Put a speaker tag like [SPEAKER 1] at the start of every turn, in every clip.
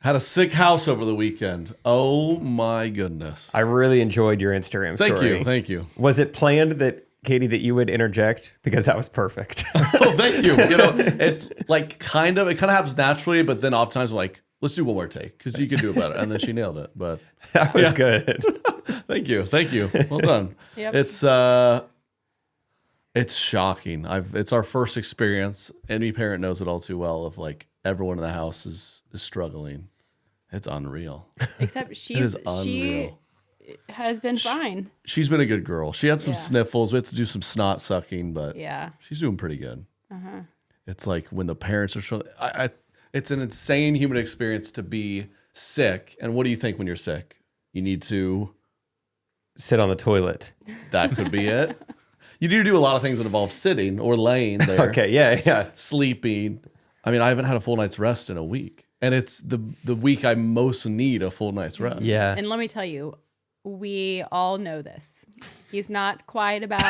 [SPEAKER 1] Had a sick house over the weekend. Oh my goodness.
[SPEAKER 2] I really enjoyed your Instagram story.
[SPEAKER 1] Thank you.
[SPEAKER 2] Was it planned that, Katie, that you would interject? Because that was perfect.
[SPEAKER 1] Oh, thank you. It kind of happens naturally, but then oftentimes I'm like, let's do one more take because you could do it better. And then she nailed it. But
[SPEAKER 2] that was good.
[SPEAKER 1] Thank you. Well done.
[SPEAKER 3] Yep.
[SPEAKER 1] It's shocking. It's our first experience. Any parent knows it all too well of like everyone in the house is struggling. It's unreal.
[SPEAKER 3] Except she has been fine.
[SPEAKER 1] She's been a good girl. She had some sniffles. We had to do some snot sucking, but she's doing pretty good. It's like when the parents are struggling. It's an insane human experience to be sick. And what do you think when you're sick? You need to
[SPEAKER 2] sit on the toilet.
[SPEAKER 1] That could be it. You do a lot of things that involve sitting or laying there.
[SPEAKER 2] Okay, yeah.
[SPEAKER 1] Sleeping. I mean, I haven't had a full night's rest in a week. And it's the week I most need a full night's rest.
[SPEAKER 2] Yeah.
[SPEAKER 3] And let me tell you, we all know this. He's not quiet about it.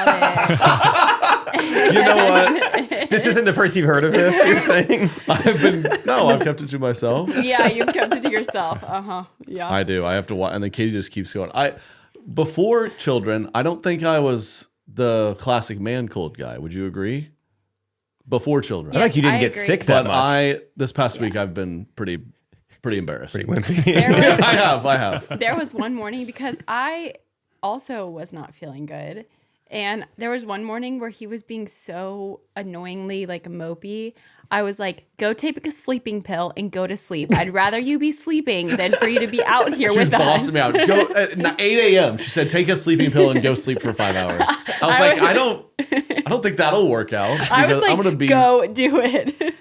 [SPEAKER 2] You know what? This isn't the first you've heard of this, you're saying?
[SPEAKER 1] I've kept it to myself.
[SPEAKER 3] Yeah, you've kept it to yourself. Yeah.
[SPEAKER 1] I do. I have to watch. And then Katie just keeps going. Before children, I don't think I was the classic man cold guy. Would you agree? Before children.
[SPEAKER 2] I like you didn't get sick that much.
[SPEAKER 1] This past week, I've been pretty embarrassed.
[SPEAKER 2] Pretty wimpy.
[SPEAKER 1] I have.
[SPEAKER 3] There was one morning because I also was not feeling good. And there was one morning where he was being so annoyingly like mopey. I was like, go take a sleeping pill and go to sleep. I'd rather you be sleeping than for you to be out here with us.
[SPEAKER 1] She was bossing me out. Go at 8 a.m. She said, take a sleeping pill and go sleep for 5 hours. I was like, I don't think that'll work out.
[SPEAKER 3] I was like, go do it.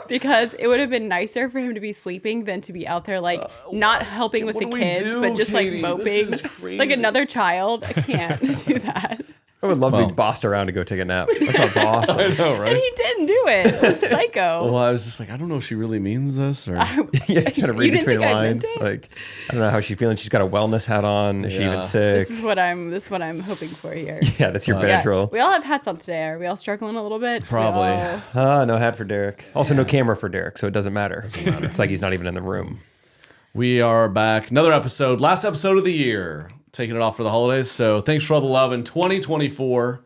[SPEAKER 3] Because it would have been nicer for him to be sleeping than to be out there like not helping with the kids, but just
[SPEAKER 1] Katie?
[SPEAKER 3] like moping like another child. I can't do that.
[SPEAKER 2] I would love to be bossed around to go take a nap. That sounds awesome.
[SPEAKER 1] I know, right?
[SPEAKER 3] And he didn't do it. It was psycho.
[SPEAKER 1] Well, I was just like, I don't know if she really means this or.
[SPEAKER 2] Yeah, trying to read between the lines. Like, I don't know how she's feeling. She's got a wellness hat on. Is she even sick?
[SPEAKER 3] This is what I'm hoping for here.
[SPEAKER 2] Yeah, that's your Benadryl.
[SPEAKER 3] We all have hats on today. Are we all struggling a little bit?
[SPEAKER 1] Probably.
[SPEAKER 2] No hat for Derek. Also, no camera for Derek, so it doesn't matter. It's like he's not even in the room.
[SPEAKER 1] We are back. Another episode. Last episode of the year. Taking it off for the holidays. So thanks for all the love in 2024.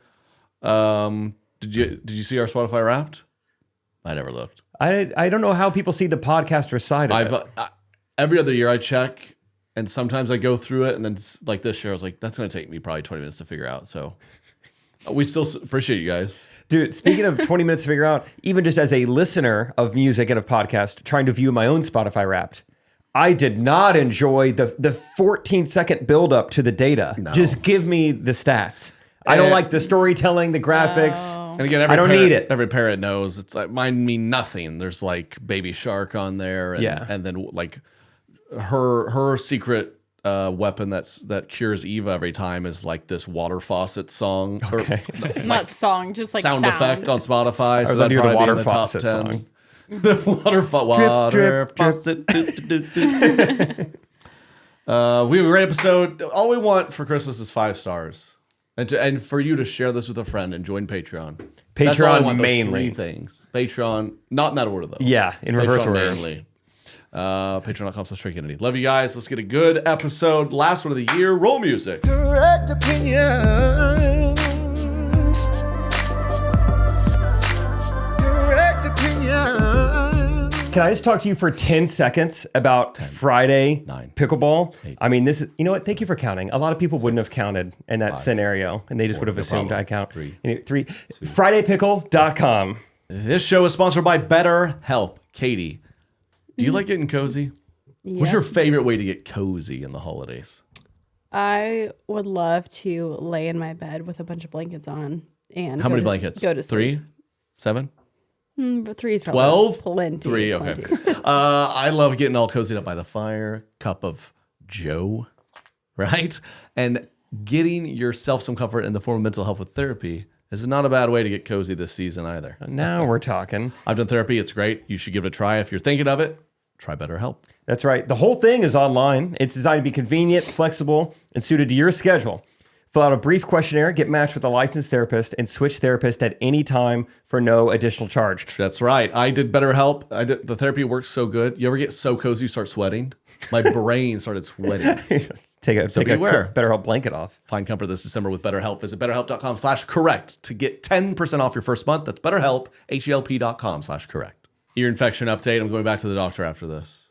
[SPEAKER 1] Did you see our Spotify Wrapped? I never looked.
[SPEAKER 2] I don't know how people see the podcaster side of it.
[SPEAKER 1] Every other year I check, and sometimes I go through it, and then like this year I was like, that's going to take me probably 20 minutes to figure out. So we still appreciate you guys. Dude,
[SPEAKER 2] speaking of 20 minutes to figure out, even just as a listener of music and of podcast, trying to view my own Spotify Wrapped, I did not enjoy the 14-second buildup to the data. No. Just give me the stats. I don't like the storytelling, the graphics. No.
[SPEAKER 1] And again,
[SPEAKER 2] I don't need it.
[SPEAKER 1] Every parent knows it's like mine mean nothing. There's like Baby Shark on there, and then like her secret weapon that cures Eva every time is like this water faucet song.
[SPEAKER 2] Okay.
[SPEAKER 1] Or,
[SPEAKER 3] not song, just like
[SPEAKER 1] sound effect on Spotify.
[SPEAKER 2] So that'd probably be in the top 10.
[SPEAKER 1] Song. The water faucet. We have a great episode. All we want for Christmas is 5 stars. And for you to share this with a friend and join Patreon. That's all I want,
[SPEAKER 2] mainly.
[SPEAKER 1] Those 3 things. Patreon, not in that order though.
[SPEAKER 2] Yeah, in reverse order.
[SPEAKER 1] Mainly. Patreon.com/TreyKennedy. Love you guys. Let's get a good episode. Last one of the year. Roll music.
[SPEAKER 4] Correct opinions. Correct opinions.
[SPEAKER 2] Can I just talk to you for 10 seconds about
[SPEAKER 1] 10,
[SPEAKER 2] Friday
[SPEAKER 1] 9,
[SPEAKER 2] pickleball?
[SPEAKER 1] 8.
[SPEAKER 2] I mean, this is, you know what? Thank you for counting. A lot of people wouldn't have counted in that
[SPEAKER 1] 5,
[SPEAKER 2] scenario, and they just
[SPEAKER 1] 4,
[SPEAKER 2] would have assumed I count.
[SPEAKER 1] 3,
[SPEAKER 2] 3. FridayPickle.com.
[SPEAKER 1] This show is sponsored by BetterHelp. Katie, do you like getting cozy?
[SPEAKER 3] Yeah.
[SPEAKER 1] What's your favorite way to get cozy in the holidays?
[SPEAKER 3] I would love to lay in my bed with a bunch of blankets on and
[SPEAKER 1] how many blankets?
[SPEAKER 3] Go to sleep.
[SPEAKER 1] 3, 7,
[SPEAKER 3] but 3 is probably
[SPEAKER 1] 12,
[SPEAKER 3] plenty.
[SPEAKER 1] 3. Okay.
[SPEAKER 3] Plenty.
[SPEAKER 1] I love getting all cozied up by the fire, cup of Joe, right? And getting yourself some comfort in the form of mental health with therapy is not a bad way to get cozy this season either.
[SPEAKER 2] Now we're talking.
[SPEAKER 1] I've done therapy. It's great. You should give it a try. If you're thinking of it, try BetterHelp.
[SPEAKER 2] That's right. The whole thing is online. It's designed to be convenient, flexible, and suited to your schedule. Fill out a brief questionnaire, get matched with a licensed therapist, and switch therapist at any time for no additional charge.
[SPEAKER 1] That's right. I did BetterHelp. The therapy works so good. You ever get so cozy you start sweating? My brain started sweating.
[SPEAKER 2] Take a BetterHelp blanket off.
[SPEAKER 1] Find comfort this December with BetterHelp. Visit BetterHelp.com/correct to get 10% off your first month. That's BetterHelp, HELP.com/correct. Ear infection update. I'm going back to the doctor after this.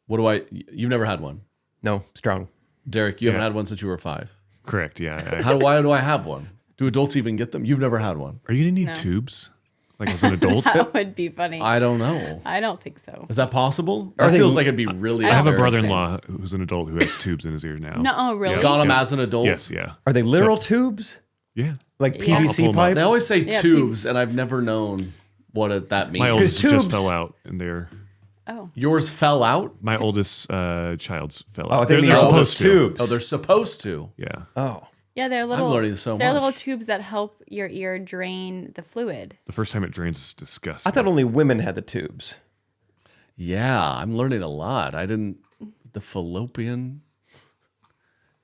[SPEAKER 1] You've never had one?
[SPEAKER 2] No, strong.
[SPEAKER 1] Derek, you haven't had one since you were 5.
[SPEAKER 5] Correct, yeah.
[SPEAKER 1] Why do I have one? Do adults even get them? You've never had one.
[SPEAKER 5] Are you going to need tubes? Like as an adult?
[SPEAKER 3] That would be funny.
[SPEAKER 1] I don't know.
[SPEAKER 3] I don't think so.
[SPEAKER 1] Is that possible? It feels like it'd be really
[SPEAKER 5] I have a
[SPEAKER 1] embarrassing.
[SPEAKER 5] brother-in-law who's an adult who has tubes in his ear now.
[SPEAKER 3] No, really?
[SPEAKER 5] Yeah.
[SPEAKER 1] Got them as an adult?
[SPEAKER 5] Yes, yeah.
[SPEAKER 2] Are they literal tubes?
[SPEAKER 5] Yeah.
[SPEAKER 2] Like
[SPEAKER 3] Yeah.
[SPEAKER 5] I'll pull
[SPEAKER 2] PVC
[SPEAKER 5] 'em
[SPEAKER 2] pipe?
[SPEAKER 1] They always say
[SPEAKER 3] Yeah,
[SPEAKER 1] tubes, and I've never known what that means.
[SPEAKER 5] My oldest just
[SPEAKER 2] tubes-
[SPEAKER 5] fell out in there.
[SPEAKER 3] Oh.
[SPEAKER 1] Yours fell out?
[SPEAKER 5] My oldest child's fell
[SPEAKER 2] Oh, I
[SPEAKER 5] out.
[SPEAKER 2] think
[SPEAKER 5] They're
[SPEAKER 2] they're
[SPEAKER 5] supposed to.
[SPEAKER 2] tubes.
[SPEAKER 1] Oh, they're supposed to.
[SPEAKER 5] Yeah.
[SPEAKER 2] Oh.
[SPEAKER 3] Yeah, they're little.
[SPEAKER 1] learning so
[SPEAKER 3] They're
[SPEAKER 1] much.
[SPEAKER 3] little tubes that help your ear drain the fluid.
[SPEAKER 5] The first time it drains is disgusting.
[SPEAKER 2] I thought only women had the tubes.
[SPEAKER 1] Yeah, I'm learning a lot. I didn't. The fallopian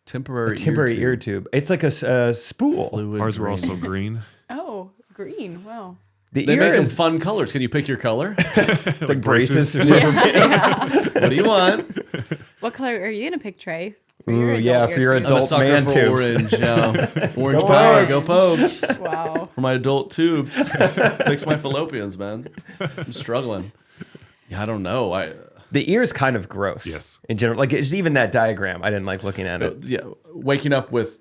[SPEAKER 1] temporary
[SPEAKER 2] Ear tube. It's like a spool.
[SPEAKER 1] fluid
[SPEAKER 5] Ours were
[SPEAKER 1] drain.
[SPEAKER 5] also green.
[SPEAKER 3] Oh, green. Wow.
[SPEAKER 2] The
[SPEAKER 1] They
[SPEAKER 2] ear
[SPEAKER 1] make them
[SPEAKER 2] is
[SPEAKER 1] fun colors. Can you pick your color?
[SPEAKER 2] it's like braces.
[SPEAKER 1] What do you want?
[SPEAKER 3] What color are you gonna pick, Trey? For
[SPEAKER 2] Ooh,
[SPEAKER 3] adult
[SPEAKER 2] yeah,
[SPEAKER 3] ear
[SPEAKER 2] for your
[SPEAKER 3] tubes?
[SPEAKER 1] I'm a
[SPEAKER 2] adult
[SPEAKER 1] sucker
[SPEAKER 2] man
[SPEAKER 1] for
[SPEAKER 2] tubes.
[SPEAKER 1] orange. Orange
[SPEAKER 2] Go
[SPEAKER 1] power.
[SPEAKER 2] Pokes.
[SPEAKER 1] Go Pokes.
[SPEAKER 3] Wow.
[SPEAKER 1] For my adult tubes. Fix my fallopians, man. I'm struggling. Yeah, I don't know.
[SPEAKER 2] The ear is kind of gross.
[SPEAKER 5] Yes.
[SPEAKER 2] In general, like it's even that diagram. I didn't like looking at it.
[SPEAKER 1] Yeah, waking up with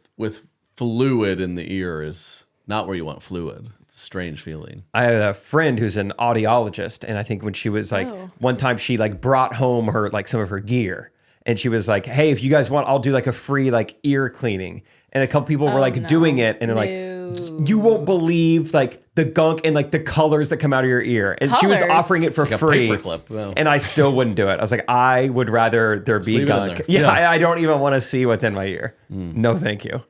[SPEAKER 1] fluid in the ear is not where you want fluid. It's a strange feeling.
[SPEAKER 2] I had a friend who's an audiologist, and I think when she was like, one time she like brought home her like some of her gear, and she was like, "Hey, if you guys want, I'll do like a free like ear cleaning." And a couple people were like doing it, and they're like, "You won't believe like the gunk and like the colors that come out of your ear." And she was
[SPEAKER 3] Colors?
[SPEAKER 2] offering it for
[SPEAKER 1] It's like a
[SPEAKER 2] free,
[SPEAKER 1] paperclip, yeah.
[SPEAKER 2] and I still wouldn't do it. I was like, I would rather there be
[SPEAKER 1] leave it in
[SPEAKER 2] gunk.
[SPEAKER 1] there.
[SPEAKER 2] Yeah,
[SPEAKER 1] Yeah.
[SPEAKER 2] I don't even want to see what's in my ear. No, thank you.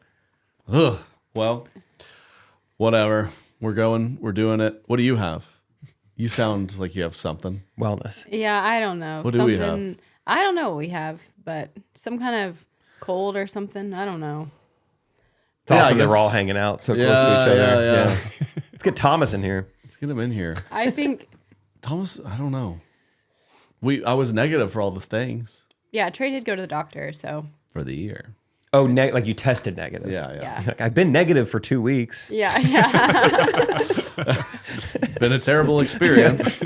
[SPEAKER 1] Ugh. Well, whatever. We're doing it. What do you have? You sound like you have something.
[SPEAKER 2] Wellness.
[SPEAKER 3] Yeah, I don't know.
[SPEAKER 1] What do we have?
[SPEAKER 3] I don't know what we have, but some kind of cold or something. I don't know.
[SPEAKER 2] It's
[SPEAKER 1] Yeah, I
[SPEAKER 2] awesome that we're
[SPEAKER 1] guess-
[SPEAKER 2] all hanging out so close
[SPEAKER 1] Yeah,
[SPEAKER 2] to each other.
[SPEAKER 1] yeah.
[SPEAKER 2] Let's get Thomas in here.
[SPEAKER 1] Let's get him in here.
[SPEAKER 3] I think,
[SPEAKER 1] Thomas, I don't know. I was negative for all the things
[SPEAKER 3] yeah, Trey did go to the doctor, so
[SPEAKER 1] for the year.
[SPEAKER 2] Oh, like you tested negative.
[SPEAKER 1] Yeah.
[SPEAKER 3] yeah.
[SPEAKER 2] Like, I've been negative for 2 weeks.
[SPEAKER 3] Yeah.
[SPEAKER 1] Been a terrible experience.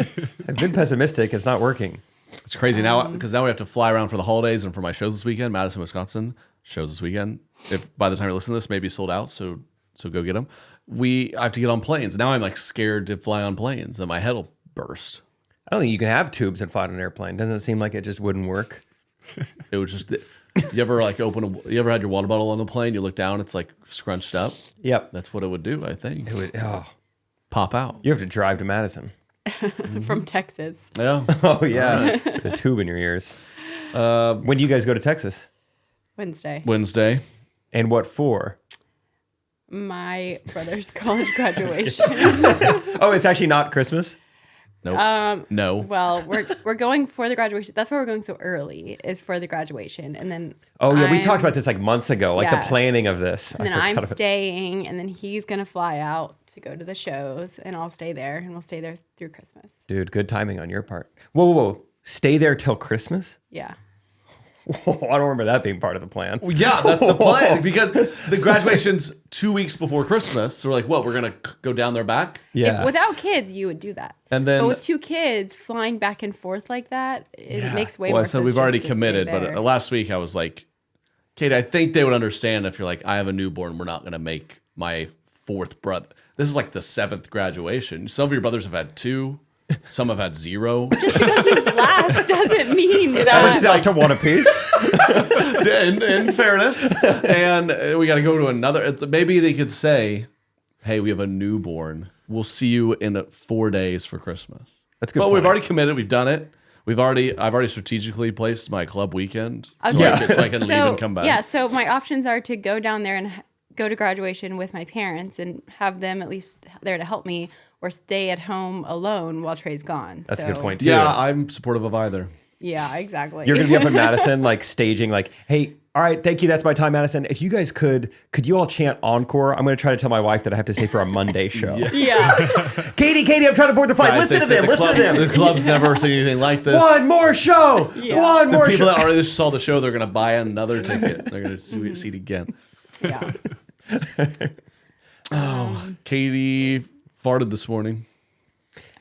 [SPEAKER 2] I've been pessimistic. It's not working.
[SPEAKER 1] It's crazy now because now we have to fly around for the holidays and for my shows this weekend. Madison, Wisconsin shows this weekend. If by the time you listen to this, maybe sold out. So go get them. I have to get on planes. Now I'm like scared to fly on planes and my head will burst.
[SPEAKER 2] I don't think you can have tubes and fly on an airplane. Doesn't it seem like it just wouldn't work?
[SPEAKER 1] It was just. You ever like you ever had your water bottle on the plane? You look down, it's like scrunched up.
[SPEAKER 2] Yep.
[SPEAKER 1] That's what it would do. I think
[SPEAKER 2] It would. Oh,
[SPEAKER 1] pop out.
[SPEAKER 2] you have to drive to Madison.
[SPEAKER 3] From Texas.
[SPEAKER 1] Yeah.
[SPEAKER 2] Oh yeah, the tube in your ears. When do you guys go to Texas?
[SPEAKER 3] Wednesday.
[SPEAKER 2] And what for?
[SPEAKER 3] My brother's college graduation.
[SPEAKER 2] Oh, it's actually not Christmas.
[SPEAKER 1] Nope. No.
[SPEAKER 3] Well, we're going for the graduation. That's why we're going so early, is for the graduation. And then
[SPEAKER 2] Oh yeah, we
[SPEAKER 3] I'm-
[SPEAKER 2] talked about this like months ago, like the
[SPEAKER 3] Yeah.
[SPEAKER 2] planning of this.
[SPEAKER 3] And then
[SPEAKER 2] I
[SPEAKER 3] I'm
[SPEAKER 2] forgot about-
[SPEAKER 3] staying, and then he's gonna fly out to go to the shows, and I'll stay there, and we'll stay there through Christmas.
[SPEAKER 2] Dude, good timing on your part. Whoa. Stay there till Christmas?
[SPEAKER 3] Yeah.
[SPEAKER 2] Whoa, I don't remember that being part of the plan.
[SPEAKER 1] Yeah, that's the plan because the graduation's 2 weeks before Christmas. So we're like, what? We're gonna go down there back.
[SPEAKER 2] Yeah.
[SPEAKER 3] Without kids, you would do that.
[SPEAKER 1] And then-
[SPEAKER 3] but with 2 kids flying back and forth like that, it makes way
[SPEAKER 1] Well,
[SPEAKER 3] more
[SPEAKER 1] so
[SPEAKER 3] sense.
[SPEAKER 1] we've already
[SPEAKER 3] just to stay
[SPEAKER 1] committed, but
[SPEAKER 3] there.
[SPEAKER 1] last week I was like, Kate, I think they would understand if you're like, I have a newborn. We're not gonna make my 4th brother. This is like the 7th graduation. Some of your brothers have had 2. Some have had 0.
[SPEAKER 3] just because he's last doesn't mean
[SPEAKER 2] Which
[SPEAKER 3] that.
[SPEAKER 2] is out to one apiece.
[SPEAKER 1] in fairness, and we got to go to another. Maybe they could say, "Hey, we have a newborn. We'll see you in 4 days for Christmas."
[SPEAKER 2] That's a good
[SPEAKER 1] But
[SPEAKER 2] point.
[SPEAKER 1] we've already committed. We've done it. I've already strategically placed my club weekend
[SPEAKER 3] I was
[SPEAKER 1] so
[SPEAKER 3] like-
[SPEAKER 1] I can leave and come back.
[SPEAKER 3] Yeah, so my options are to go down there and go to graduation with my parents and have them at least there to help me, or stay at home alone while Trey's gone.
[SPEAKER 2] That's
[SPEAKER 3] So,
[SPEAKER 2] a good point too.
[SPEAKER 1] Yeah, I'm supportive of either.
[SPEAKER 3] Yeah, exactly.
[SPEAKER 2] You're gonna be up in Madison, like staging, like, hey, All right, thank you. That's my time, Madison. If you guys could you all chant encore? I'm going to try to tell my wife that I have to stay for a Monday show.
[SPEAKER 3] Yeah.
[SPEAKER 2] Katie, I'm trying to board the flight.
[SPEAKER 1] Guys,
[SPEAKER 2] Listen to them.
[SPEAKER 1] The club's never seen anything like this.
[SPEAKER 2] One more show.
[SPEAKER 3] Yeah.
[SPEAKER 2] One
[SPEAKER 1] The
[SPEAKER 2] more
[SPEAKER 1] people
[SPEAKER 2] show.
[SPEAKER 1] that already saw the show, they're going to buy another ticket. They're going to see it again.
[SPEAKER 3] Yeah.
[SPEAKER 1] Katie farted this morning.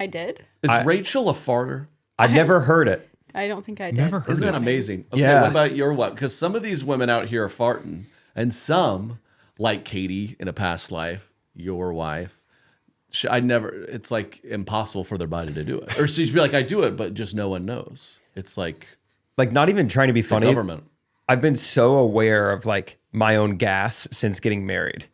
[SPEAKER 3] I did.
[SPEAKER 1] Is Rachel a farter?
[SPEAKER 2] I've never heard it.
[SPEAKER 3] I don't think I did.
[SPEAKER 5] Never heard
[SPEAKER 1] Isn't
[SPEAKER 5] of
[SPEAKER 1] that
[SPEAKER 5] it.
[SPEAKER 1] amazing? Okay,
[SPEAKER 2] Yeah.
[SPEAKER 1] what about your what? Because some of these women out here are farting, and some, like Katie in a past life, your wife, it's like impossible for their body to do it. Or she'd be like, I do it, but just no one knows. It's like
[SPEAKER 2] Not even trying to be funny.
[SPEAKER 1] government.
[SPEAKER 2] I've been so aware of my own gas since getting married.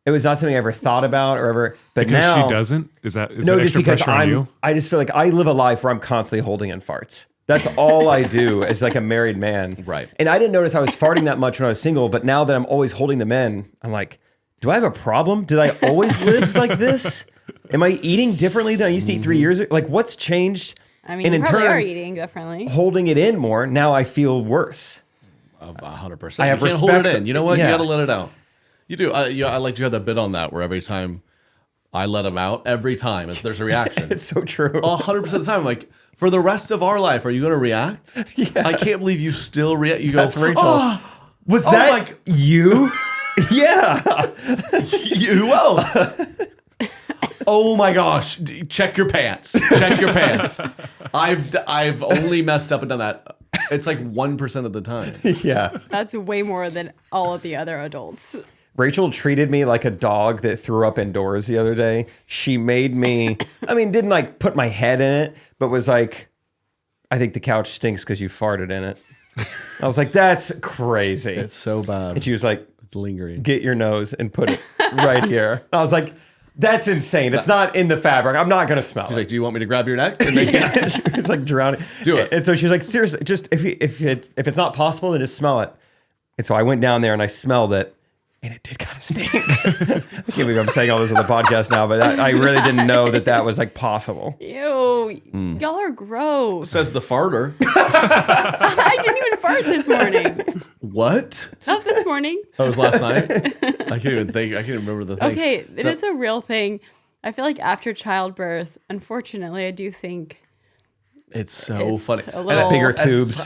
[SPEAKER 2] It was not something I ever thought about or ever, but
[SPEAKER 5] Because
[SPEAKER 2] now
[SPEAKER 5] she doesn't? Is that
[SPEAKER 2] no, just
[SPEAKER 5] extra
[SPEAKER 2] because
[SPEAKER 5] pressure on you?
[SPEAKER 2] I just feel like I live a life where I'm constantly holding in farts. That's all I do as like a married man.
[SPEAKER 1] Right.
[SPEAKER 2] And I didn't notice I was farting that much when I was single, but now that I'm always holding them in, I'm like, do I have a problem? Did I always live like this? Am I eating differently than I used to eat 3 years ago? Like what's changed?
[SPEAKER 3] I mean,
[SPEAKER 2] and
[SPEAKER 3] you
[SPEAKER 2] in
[SPEAKER 3] probably
[SPEAKER 2] turn,
[SPEAKER 3] are eating differently.
[SPEAKER 2] holding it in more, now I feel worse.
[SPEAKER 1] 100%.
[SPEAKER 2] I have
[SPEAKER 1] you can't hold
[SPEAKER 2] respect.
[SPEAKER 1] it in. You know what?
[SPEAKER 2] Yeah.
[SPEAKER 1] You got to let it out. You do. I like you had that bit on that where every time I let them out, every time there's a reaction.
[SPEAKER 2] It's so true.
[SPEAKER 1] 100% of the time, I'm like, for the rest of our life, are you going to react? Yes. I can't believe you still react. You
[SPEAKER 2] That's
[SPEAKER 1] go,
[SPEAKER 2] Rachel.
[SPEAKER 1] oh,
[SPEAKER 2] Was
[SPEAKER 1] oh
[SPEAKER 2] that
[SPEAKER 1] my-
[SPEAKER 2] you? Yeah.
[SPEAKER 1] who else? Oh my gosh! Check your pants. Check your pants. I've only messed up and done that. It's like 1% of the time.
[SPEAKER 2] Yeah.
[SPEAKER 3] That's way more than all of the other adults.
[SPEAKER 2] Rachel treated me like a dog that threw up indoors the other day. She made me, didn't like put my head in it, but was like, I think the couch stinks because you farted in it. I was like, that's crazy.
[SPEAKER 1] It's so bad.
[SPEAKER 2] And she was like,
[SPEAKER 1] It's lingering.
[SPEAKER 2] get your nose and put it right here. I was like, that's insane. It's not in the fabric. I'm not going to smell
[SPEAKER 1] She's
[SPEAKER 2] it.
[SPEAKER 1] like, do you want me to grab your neck? And they
[SPEAKER 2] Yeah, she was like drowning.
[SPEAKER 1] Do it.
[SPEAKER 2] And so she was like, seriously, just if it's not possible, then just smell it. And so I went down there and I smelled it, and it did kind of stink. I can't believe I'm saying all this on the podcast now, but I really didn't know that was like possible.
[SPEAKER 3] Ew. Y'all are gross.
[SPEAKER 1] Says the farter.
[SPEAKER 3] I didn't even fart this morning.
[SPEAKER 1] What?
[SPEAKER 3] Not this morning.
[SPEAKER 1] That was last night. I can't even think. I can't remember the thing.
[SPEAKER 3] Okay, it is a real thing. I feel like after childbirth, unfortunately, I do think
[SPEAKER 1] It's so funny.
[SPEAKER 3] a little
[SPEAKER 2] Bigger tubes.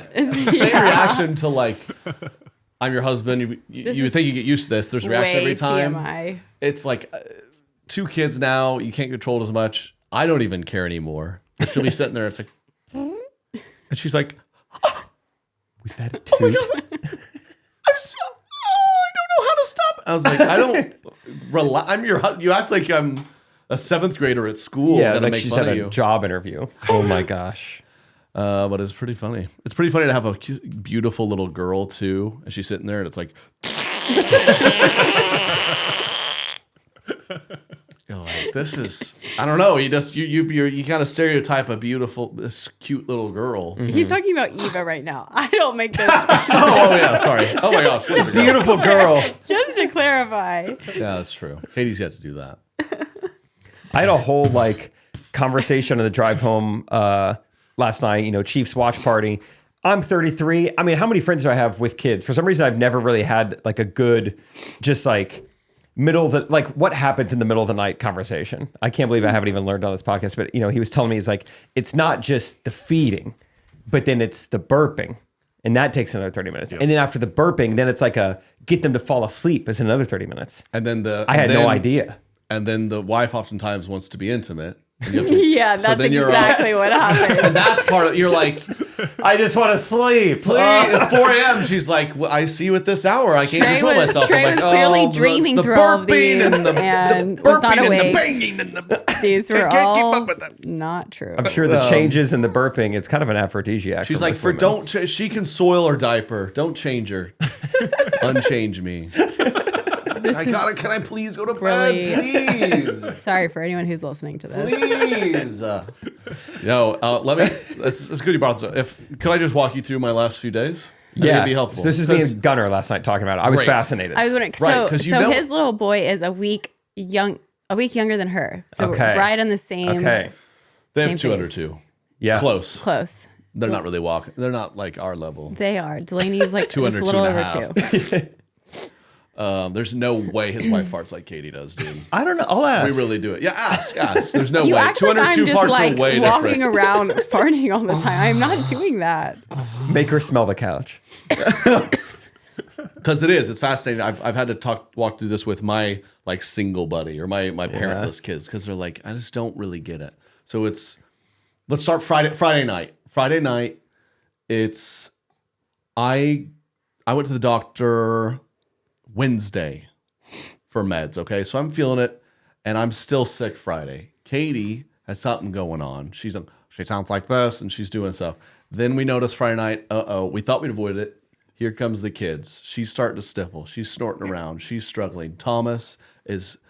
[SPEAKER 1] Same reaction to like, I'm your husband. You
[SPEAKER 3] This
[SPEAKER 1] would think you
[SPEAKER 3] is
[SPEAKER 1] get used to this. There's a reaction
[SPEAKER 3] way
[SPEAKER 1] every time.
[SPEAKER 3] TMI.
[SPEAKER 1] It's like 2 kids now. You can't control it as much. I don't even care anymore. She'll be sitting there. It's like, and she's like,
[SPEAKER 2] Was that a
[SPEAKER 1] oh my
[SPEAKER 2] toot?
[SPEAKER 1] god, I don't know how to stop. I was like, I don't. I'm your. You act like I'm a 7th grader at school.
[SPEAKER 2] Yeah,
[SPEAKER 1] gonna
[SPEAKER 2] like
[SPEAKER 1] make
[SPEAKER 2] she's
[SPEAKER 1] fun
[SPEAKER 2] at
[SPEAKER 1] of
[SPEAKER 2] a
[SPEAKER 1] you.
[SPEAKER 2] job interview. Oh my gosh.
[SPEAKER 1] But it's pretty funny. It's pretty funny to have a beautiful little girl too, and she's sitting there, and it's like, you're like, this is. I don't know. You kind of stereotype a beautiful, this cute little girl.
[SPEAKER 3] He's talking about Eva right now. I don't make this.
[SPEAKER 1] Oh yeah, sorry. Oh my gosh, little girl.
[SPEAKER 2] Beautiful girl.
[SPEAKER 3] Just to clarify.
[SPEAKER 1] Yeah, that's true. Katie's yet to do that.
[SPEAKER 2] I had a whole like conversation on the drive home last night, Chiefs watch party. I'm 33. I mean, how many friends do I have with kids? For some reason, I've never really had like a good, just like what happens in the middle of the night conversation. I can't believe I haven't even learned on this podcast, but he was telling me, he's like, it's not just the feeding, but then it's the burping. And that takes another 30 minutes. Yep. And then after the burping, then it's like get them to fall asleep is another 30 minutes.
[SPEAKER 1] And then
[SPEAKER 2] I had no idea.
[SPEAKER 1] And then the wife oftentimes wants to be intimate. And you have to-
[SPEAKER 3] Yeah,
[SPEAKER 1] so
[SPEAKER 3] that's
[SPEAKER 1] then you're
[SPEAKER 3] exactly what happened.
[SPEAKER 1] And that's part of you're like,
[SPEAKER 2] I just want to sleep.
[SPEAKER 1] please, it's 4 a.m. She's like, well, I see you at this hour. I can't control myself.
[SPEAKER 3] Trey
[SPEAKER 1] I'm like,
[SPEAKER 3] was clearly
[SPEAKER 1] it's
[SPEAKER 3] dreaming
[SPEAKER 1] the
[SPEAKER 3] through all of
[SPEAKER 1] burping
[SPEAKER 3] these
[SPEAKER 1] and the
[SPEAKER 3] and
[SPEAKER 1] burping
[SPEAKER 3] was not
[SPEAKER 1] and
[SPEAKER 3] awake.
[SPEAKER 1] the banging and the.
[SPEAKER 3] These were
[SPEAKER 1] I can't keep
[SPEAKER 3] all
[SPEAKER 1] up with that.
[SPEAKER 3] not true.
[SPEAKER 2] I'm sure the changes in the burping, it's kind of an aphrodisiac.
[SPEAKER 1] She's
[SPEAKER 2] for
[SPEAKER 1] like,
[SPEAKER 2] most
[SPEAKER 1] for
[SPEAKER 2] women.
[SPEAKER 1] she can soil her diaper. Don't change her. Unchange me. Can I please go to
[SPEAKER 3] really-
[SPEAKER 1] bed? Please.
[SPEAKER 3] Sorry for anyone who's listening to this.
[SPEAKER 1] Please. It's good you brought this up. You'd I just walk you through my last few days? I think it'd be helpful.
[SPEAKER 2] So this is me and Gunnar last night talking about it. I was
[SPEAKER 1] Great.
[SPEAKER 2] fascinated.
[SPEAKER 3] I was wondering.
[SPEAKER 1] Right, 'cause
[SPEAKER 3] So his little boy is a week younger than her. So
[SPEAKER 2] Okay.
[SPEAKER 3] right on the same.
[SPEAKER 2] okay.
[SPEAKER 1] They have
[SPEAKER 3] same
[SPEAKER 1] 2 under
[SPEAKER 3] phase.
[SPEAKER 1] 2.
[SPEAKER 2] Yeah.
[SPEAKER 1] Close.
[SPEAKER 3] Close.
[SPEAKER 1] They're not really walking. They're not like our level.
[SPEAKER 3] They are. Delaney's like
[SPEAKER 1] Two
[SPEAKER 3] just
[SPEAKER 1] under
[SPEAKER 3] a little
[SPEAKER 1] two and
[SPEAKER 3] over
[SPEAKER 1] a
[SPEAKER 3] 2.
[SPEAKER 1] There's no way his wife farts like Katie does, dude.
[SPEAKER 2] I don't know. I'll ask.
[SPEAKER 1] We really do it. Yeah, ask. There's no
[SPEAKER 3] You
[SPEAKER 1] way.
[SPEAKER 3] act
[SPEAKER 1] 202
[SPEAKER 3] like I'm
[SPEAKER 1] farts
[SPEAKER 3] just like
[SPEAKER 1] are way
[SPEAKER 3] walking
[SPEAKER 1] different.
[SPEAKER 3] around farting all the time. I'm not doing that.
[SPEAKER 2] Make her smell the couch.
[SPEAKER 1] Because it's fascinating. I've had to walk through this with my like single buddy or my parentless kids because they're like, I just don't really get it. So let's start Friday night. Friday night, I went to the doctor Wednesday for meds. Okay, so I'm feeling it, and I'm still sick Friday. Katie has something going on. She sounds like this, and she's doing stuff. Then we notice Friday night. We thought we'd avoided it. Here comes the kids. She's starting to sniffle. She's snorting around. She's struggling.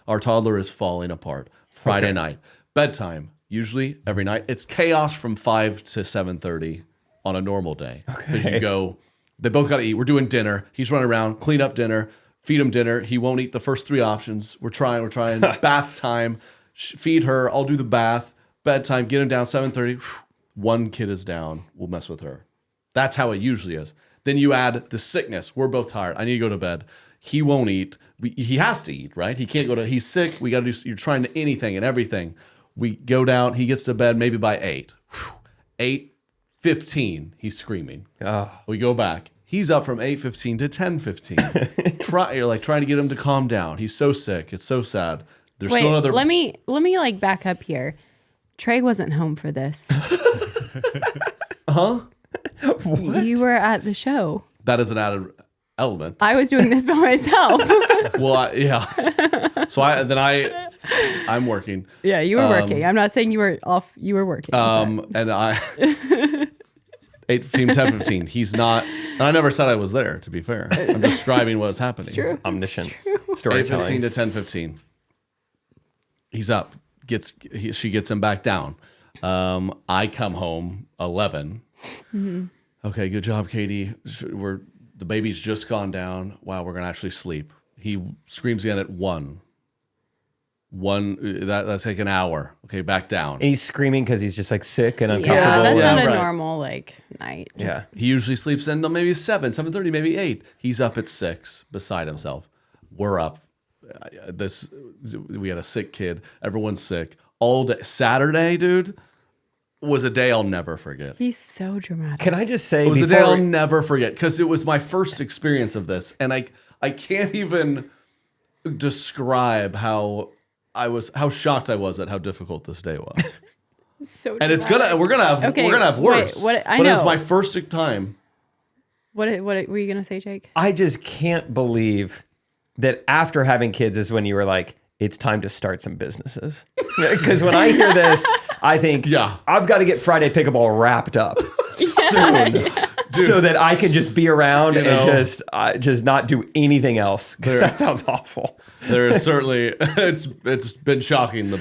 [SPEAKER 1] Our toddler is falling apart. Friday night. Bedtime. Usually every night. It's chaos from 5 to 7:30 on a normal day. Okay. You go, they both got to eat. We're doing dinner. He's running around, clean up dinner, feed him dinner. He won't eat the first 3 options. We're trying. Bath time. Feed her. I'll do the bath. Bedtime. Get him down 7:30. One kid is down. We'll mess with her. That's how it usually is. Then you add the sickness. We're both tired. I need to go to bed. He won't eat. He has to eat, right? He can't go to. He's sick. We got to do. You're trying to anything and everything. We go down. He gets to bed maybe by 8. 8:15. He's screaming. We go back. He's up from 8:15 to 10:15. You're like trying to get him to calm down. He's so sick. It's so sad. There's still another.
[SPEAKER 3] Let me like back up here. Trey wasn't home for this.
[SPEAKER 1] Huh?
[SPEAKER 3] What? You were at the show.
[SPEAKER 1] That is an added element.
[SPEAKER 3] I was doing this by myself.
[SPEAKER 1] Well, yeah. So I'm working.
[SPEAKER 3] Yeah, you were working. I'm not saying you were off. You were working.
[SPEAKER 1] And I 8:15, 10:15. He's not. And I never said I was there. To be fair, I'm describing what's happening.
[SPEAKER 3] It's true.
[SPEAKER 2] Omniscient
[SPEAKER 1] It's
[SPEAKER 2] storytelling.
[SPEAKER 1] 8:15 to 10:15. He's up. She gets him back down. I come home 11. Mm-hmm. Okay, good job, Katie. The baby's just gone down. Wow, we're gonna actually sleep. He screams again at 1. That's like an hour. Okay, back down.
[SPEAKER 2] And he's screaming because he's just like sick and uncomfortable.
[SPEAKER 3] Yeah, that's not a
[SPEAKER 1] right.
[SPEAKER 3] normal like night.
[SPEAKER 2] Yeah.
[SPEAKER 1] He usually sleeps until maybe 7:30, maybe 8. He's up at 6 beside himself. We're up. We had a sick kid. Everyone's sick all day. Saturday, dude, was a day I'll never forget.
[SPEAKER 3] He's so dramatic.
[SPEAKER 2] Can I just say,
[SPEAKER 1] It was a day I'll never forget because it was my first experience of this, and I can't even describe how shocked I was at how difficult this day was.
[SPEAKER 3] So
[SPEAKER 1] And
[SPEAKER 3] dramatic.
[SPEAKER 1] we're gonna have worse.
[SPEAKER 3] Wait, I
[SPEAKER 1] but
[SPEAKER 3] know.
[SPEAKER 1] it was my first time.
[SPEAKER 3] What were you gonna say, Jake?
[SPEAKER 2] I just can't believe that after having kids is when you were like, it's time to start some businesses. Because when I hear this, I think, I've got to get Friday Pickleball wrapped up soon. So that I can just be around and just not do anything else. Because that sounds awful.
[SPEAKER 1] There is certainly, it's been shocking.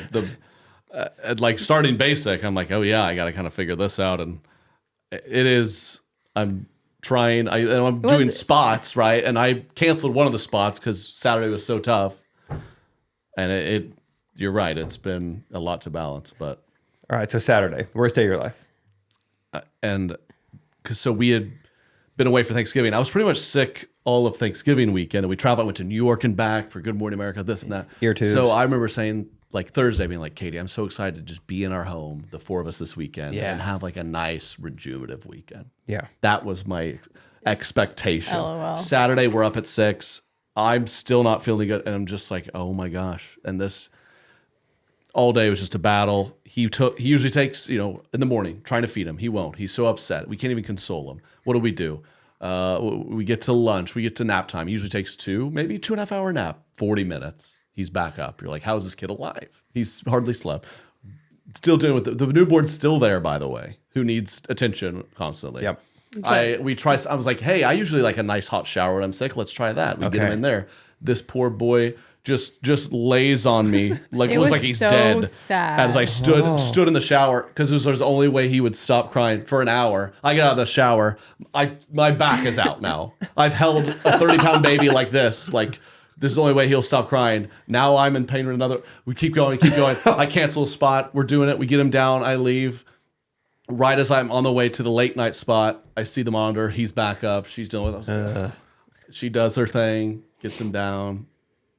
[SPEAKER 1] Like starting basic, I'm like, oh yeah, I got to kind of figure this out. And it is, I'm trying, I'm doing spots, right? And I canceled one of the spots because Saturday was so tough. And you're right. It's been a lot to balance, but.
[SPEAKER 2] All right. So Saturday, worst day of your life.
[SPEAKER 1] So we had been away for Thanksgiving. I was pretty much sick all of Thanksgiving weekend. And we traveled, I went to New York and back for Good Morning America, this and that.
[SPEAKER 2] Ear tubes.
[SPEAKER 1] So I remember saying like Thursday, being like, Katie, I'm so excited to just be in our home, the 4 of us this weekend and have like a nice rejuvenative weekend.
[SPEAKER 2] Yeah.
[SPEAKER 1] That was my expectation.
[SPEAKER 3] LOL.
[SPEAKER 1] Saturday, we're up at 6. I'm still not feeling good, and I'm just like, oh my gosh. And this all day was just a battle. He usually takes, in the morning, trying to feed him. He won't. He's so upset. We can't even console him. What do? We get to lunch. We get to nap time. He usually takes 2, maybe 2.5 hour nap, 40 minutes. He's back up. You're like, how is this kid alive? He's hardly slept. Still dealing with the newborn's still there, by the way, who needs attention constantly.
[SPEAKER 2] Yep.
[SPEAKER 1] I was like, hey, I usually like a nice hot shower when I'm sick. Let's try that. We get him in there. This poor boy just lays on me like it looks like he's
[SPEAKER 3] so
[SPEAKER 1] dead.
[SPEAKER 3] sad.
[SPEAKER 1] As I stood in the shower because this was the only way he would stop crying for an hour. I get out of the shower. My back is out now. I've held a 30-pound baby like this. Like this is the only way he'll stop crying. Now I'm in pain with another. We keep going. I cancel a spot. We're doing it. We get him down. I leave. right as I'm on the way to the late night spot, I see the monitor. He's back up. She's dealing with us. She does her thing, gets him down.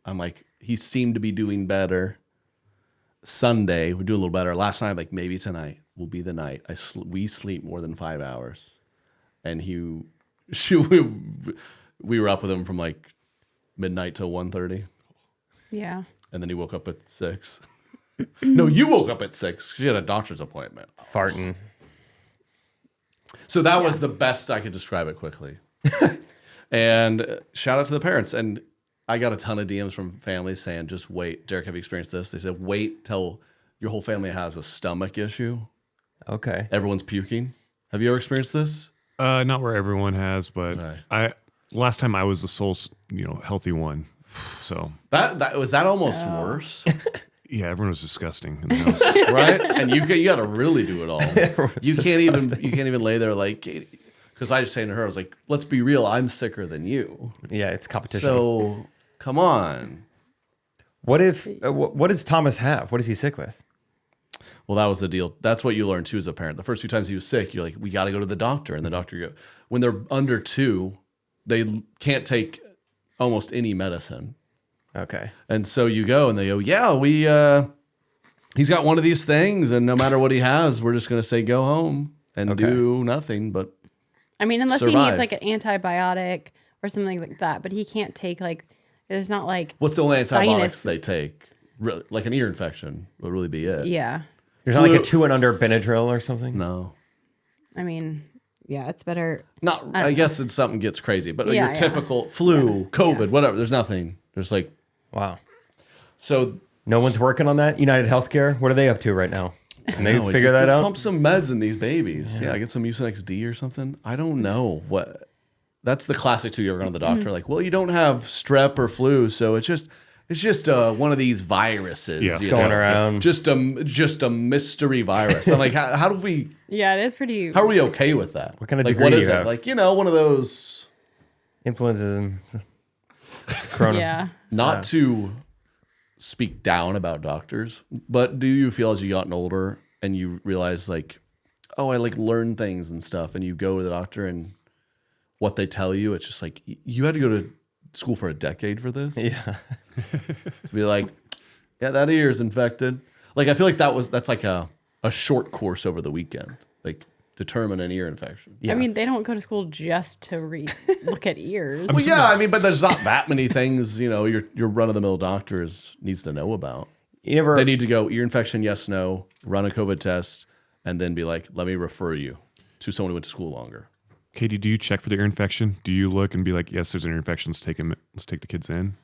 [SPEAKER 1] I'm like, he seemed to be doing better. Sunday, we do a little better. Last night, like maybe tonight will be the night. We sleep more than 5 hours, and we were up with him from like midnight till 1:30.
[SPEAKER 3] Yeah.
[SPEAKER 1] And then he woke up at 6. No, you woke up at 6 because you had a doctor's appointment.
[SPEAKER 2] Farting.
[SPEAKER 1] So that was the best I could describe it quickly. And shout out to the parents. And I got a ton of DMs from families saying, just wait. Derek, have you experienced this? They said, wait till your whole family has a stomach issue.
[SPEAKER 2] Okay.
[SPEAKER 1] Everyone's puking. Have you ever experienced this?
[SPEAKER 5] Not where everyone has, but
[SPEAKER 1] Okay.
[SPEAKER 5] last time I was the sole, healthy one. So
[SPEAKER 1] That was that almost worse,
[SPEAKER 5] yeah, everyone was disgusting in the house.
[SPEAKER 1] right? And you got to really do it all. You can't even lay there like, because I was saying to her, I was like, let's be real, I'm sicker than you.
[SPEAKER 2] Yeah, it's competition.
[SPEAKER 1] So come on.
[SPEAKER 2] What does Thomas have? What is he sick with?
[SPEAKER 1] Well, that was the deal. That's what you learn too as a parent. The first 2 times he was sick, you're like, we got to go to the doctor, and the doctor when they're under 2, they can't take almost any medicine.
[SPEAKER 2] Okay.
[SPEAKER 1] And so you go and they go, yeah, he's got one of these things, and no matter what he has, we're just going to say go home and do nothing but
[SPEAKER 3] I mean, unless
[SPEAKER 1] survive.
[SPEAKER 3] he needs like an antibiotic or something like that, but he can't take there's not like
[SPEAKER 1] What's the only antibiotics
[SPEAKER 3] sinus.
[SPEAKER 1] they take? Really, like an ear infection would really be it.
[SPEAKER 3] Yeah.
[SPEAKER 2] There's not like a 2 and under Benadryl or something?
[SPEAKER 1] No.
[SPEAKER 3] I mean, yeah, it's better.
[SPEAKER 1] Not. I guess it's something gets crazy, but
[SPEAKER 3] Yeah,
[SPEAKER 1] your typical flu, COVID, whatever. There's nothing. There's like
[SPEAKER 2] Wow.
[SPEAKER 1] so.
[SPEAKER 2] No one's working on that? United Healthcare? What are they up to right now? Can they figure that out?
[SPEAKER 1] Pump some meds in these babies. Yeah, get some Mucinex D or something. I don't know what. That's the classic too. You're going to the doctor, like, well, you don't have strep or flu, so it's just one of these viruses.
[SPEAKER 5] Yeah. It's
[SPEAKER 2] going around.
[SPEAKER 1] Just a mystery virus. I'm like, how do we?
[SPEAKER 3] Yeah, it is pretty.
[SPEAKER 1] How are we okay with that?
[SPEAKER 2] What kind of
[SPEAKER 1] like,
[SPEAKER 2] degree
[SPEAKER 1] what
[SPEAKER 2] do
[SPEAKER 1] is
[SPEAKER 2] you
[SPEAKER 1] it?
[SPEAKER 2] have?
[SPEAKER 1] Like, one of those.
[SPEAKER 2] Influenza. Corona.
[SPEAKER 3] Yeah.
[SPEAKER 1] Not to speak down about doctors, but do you feel as you gotten older and you realize like, oh, I like learn things and stuff, and you go to the doctor and what they tell you, it's just like you had to go to school for a decade for this.
[SPEAKER 2] Yeah.
[SPEAKER 1] To be like, yeah, that ear's infected. Like I feel like that's like a short course over the weekend, like determine an ear infection.
[SPEAKER 2] Yeah.
[SPEAKER 3] I mean, they don't go to school just to look at ears.
[SPEAKER 1] Well, yeah, I mean, but there's not that many things, your run of the mill doctors needs to know about. They need to go ear infection, yes, no, run a COVID test, and then be like, let me refer you to someone who went to school longer.
[SPEAKER 5] Katie, do you check for the ear infection? Do you look and be like, yes, there's an ear infection, let's take the kids in?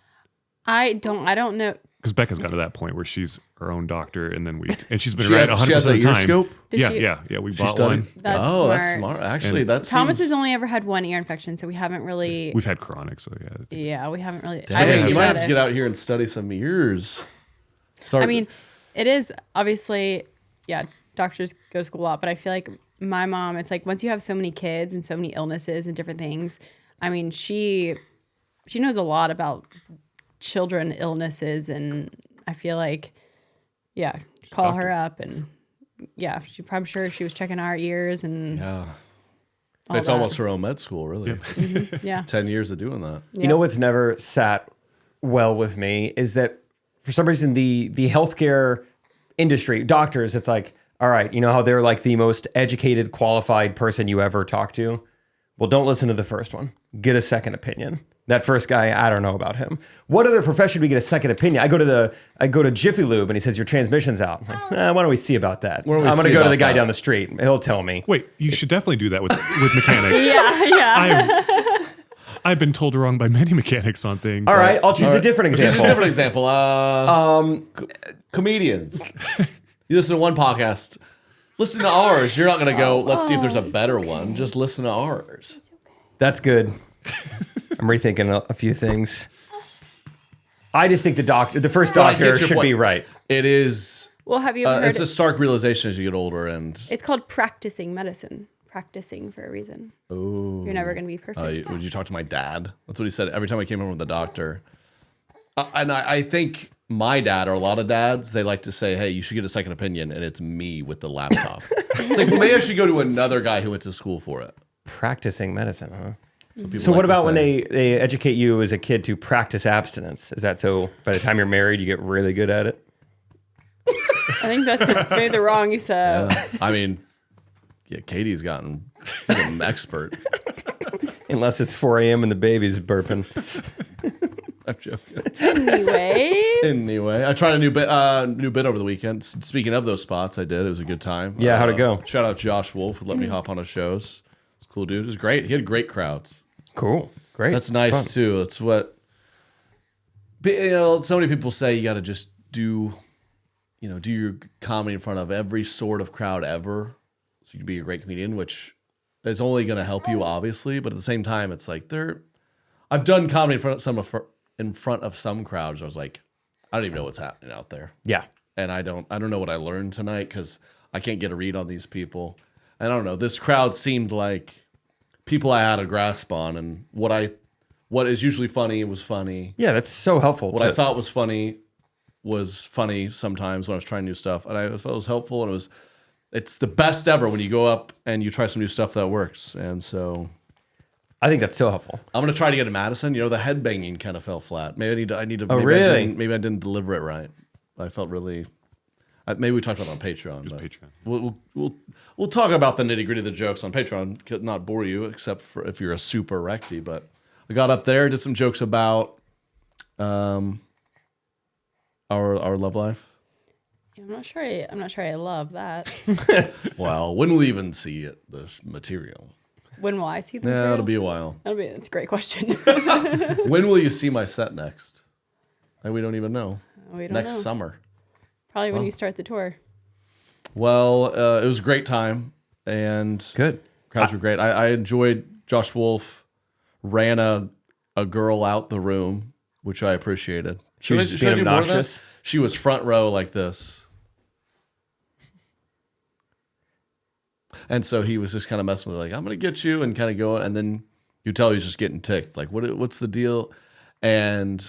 [SPEAKER 3] I don't know.
[SPEAKER 5] Because Becca's got to that point where she's her own doctor, and she's been
[SPEAKER 1] She
[SPEAKER 5] right
[SPEAKER 1] has
[SPEAKER 5] 100%
[SPEAKER 1] a
[SPEAKER 5] of the
[SPEAKER 1] ear
[SPEAKER 5] time.
[SPEAKER 1] scope?
[SPEAKER 5] Yeah. We bought
[SPEAKER 1] studied?
[SPEAKER 5] one.
[SPEAKER 3] That's
[SPEAKER 1] That's smart. Actually, that's
[SPEAKER 3] Thomas has only ever had one ear infection, so we haven't really.
[SPEAKER 5] We've had chronic, so yeah.
[SPEAKER 3] Yeah, we haven't really.
[SPEAKER 1] Dang, you might have to get out here and study some ears.
[SPEAKER 3] I mean, it is obviously, yeah, doctors go to school a lot, but I feel like my mom, it's like once you have so many kids and so many illnesses and different things, I mean, she knows a lot about children illnesses, and I feel like, yeah, call her up and yeah, I'm sure she was checking our ears and
[SPEAKER 1] it's almost her own med school, really.
[SPEAKER 5] Yep.
[SPEAKER 3] yeah,
[SPEAKER 1] 10 years of doing that.
[SPEAKER 2] You know what's never sat well with me is that for some reason the healthcare industry, doctors, it's like, all right, you know how they're like the most educated, qualified person you ever talk to? Well, don't listen to the first one. Get a second opinion. That first guy, I don't know about him. What other profession do we get a second opinion? I go to Jiffy Lube and he says your transmission's out. I'm like, why don't we see about that? I'm going to go to the guy down the street. He'll tell me.
[SPEAKER 5] Wait, you should definitely do that with mechanics.
[SPEAKER 3] yeah.
[SPEAKER 5] I've been told wrong by many mechanics on things.
[SPEAKER 2] All right, I'll choose a different example.
[SPEAKER 1] Here's a different example. Comedians. You listen to one podcast. Listen to ours. You're not going to go, let's see if there's a better one. Just listen to ours.
[SPEAKER 2] That's good. I'm rethinking a few things. I just think the first doctor should be right.
[SPEAKER 1] It is.
[SPEAKER 3] Well, have you ever heard
[SPEAKER 1] it's a stark realization as you get older, and
[SPEAKER 3] it's called practicing medicine. Practicing for a reason.
[SPEAKER 1] Oh,
[SPEAKER 3] you're never going to be perfect.
[SPEAKER 1] would you talk to my dad? That's what he said every time I came home with the doctor. And I think my dad, or a lot of dads, they like to say, hey, you should get a second opinion, and it's me with the laptop. It's like, well, maybe I should go to another guy who went to school for it.
[SPEAKER 2] Practicing medicine, huh?
[SPEAKER 1] So
[SPEAKER 2] what about when they educate you as a kid to practice abstinence? Is that so by the time you're married, you get really good at it?
[SPEAKER 3] I think that's maybe the wrong so.
[SPEAKER 1] Yeah. I mean, Katie's gotten an expert.
[SPEAKER 2] Unless it's 4 a.m. and the baby's burping.
[SPEAKER 1] I'm joking.
[SPEAKER 3] Anyway,
[SPEAKER 1] I tried a new bit over the weekend. Speaking of those spots, I did. It was a good time.
[SPEAKER 2] Yeah, how'd it go?
[SPEAKER 1] Shout out Josh Wolf who let me hop on his shows. It's a cool dude. It was great. He had great crowds.
[SPEAKER 2] Cool. Great.
[SPEAKER 1] That's nice too. It's what so many people say you got to just do your comedy in front of every sort of crowd ever, so you can be a great comedian, which is only going to help you, obviously. But at the same time, it's like I've done comedy in front of some crowds. I was like, I don't even know what's happening out there.
[SPEAKER 2] Yeah.
[SPEAKER 1] And I don't know what I learned tonight because I can't get a read on these people. And I don't know. This crowd seemed like people I had a grasp on, and what is usually funny was funny.
[SPEAKER 2] Yeah, that's so helpful.
[SPEAKER 1] What I thought was funny sometimes when I was trying new stuff, and I thought it was helpful, and it's the best ever when you go up and you try some new stuff that works. And so
[SPEAKER 2] I think that's so helpful.
[SPEAKER 1] I'm gonna try to get to Madison. The headbanging kind of fell flat. Maybe I need to.
[SPEAKER 2] Oh,
[SPEAKER 1] maybe
[SPEAKER 2] really?
[SPEAKER 1] maybe I didn't deliver it right. I felt really. Maybe we talked about it on Patreon. But
[SPEAKER 5] Patreon.
[SPEAKER 1] We'll talk about the nitty gritty of the jokes on Patreon. Could not bore you, except for if you're a super recty. But I got up there, did some jokes about our love life.
[SPEAKER 3] Yeah, I'm not sure I love that.
[SPEAKER 1] Well, when will we even see it? The material.
[SPEAKER 3] When will I see the
[SPEAKER 1] Yeah,
[SPEAKER 3] material?
[SPEAKER 1] it'll be a while.
[SPEAKER 3] That's a great question.
[SPEAKER 1] When will you see my set next? We don't even know.
[SPEAKER 3] We don't
[SPEAKER 1] next
[SPEAKER 3] know.
[SPEAKER 1] summer.
[SPEAKER 3] Probably when you start the tour.
[SPEAKER 1] Well, it was a great time, and
[SPEAKER 2] Good.
[SPEAKER 1] crowds were great. I enjoyed. Josh Wolf ran a girl out the room, which I appreciated.
[SPEAKER 2] She was just being obnoxious.
[SPEAKER 1] She was front row like this. And so he was just kind of messing with her, like, I'm going to get you, and kind of going. And then you tell he's just getting ticked. Like, what's the deal? And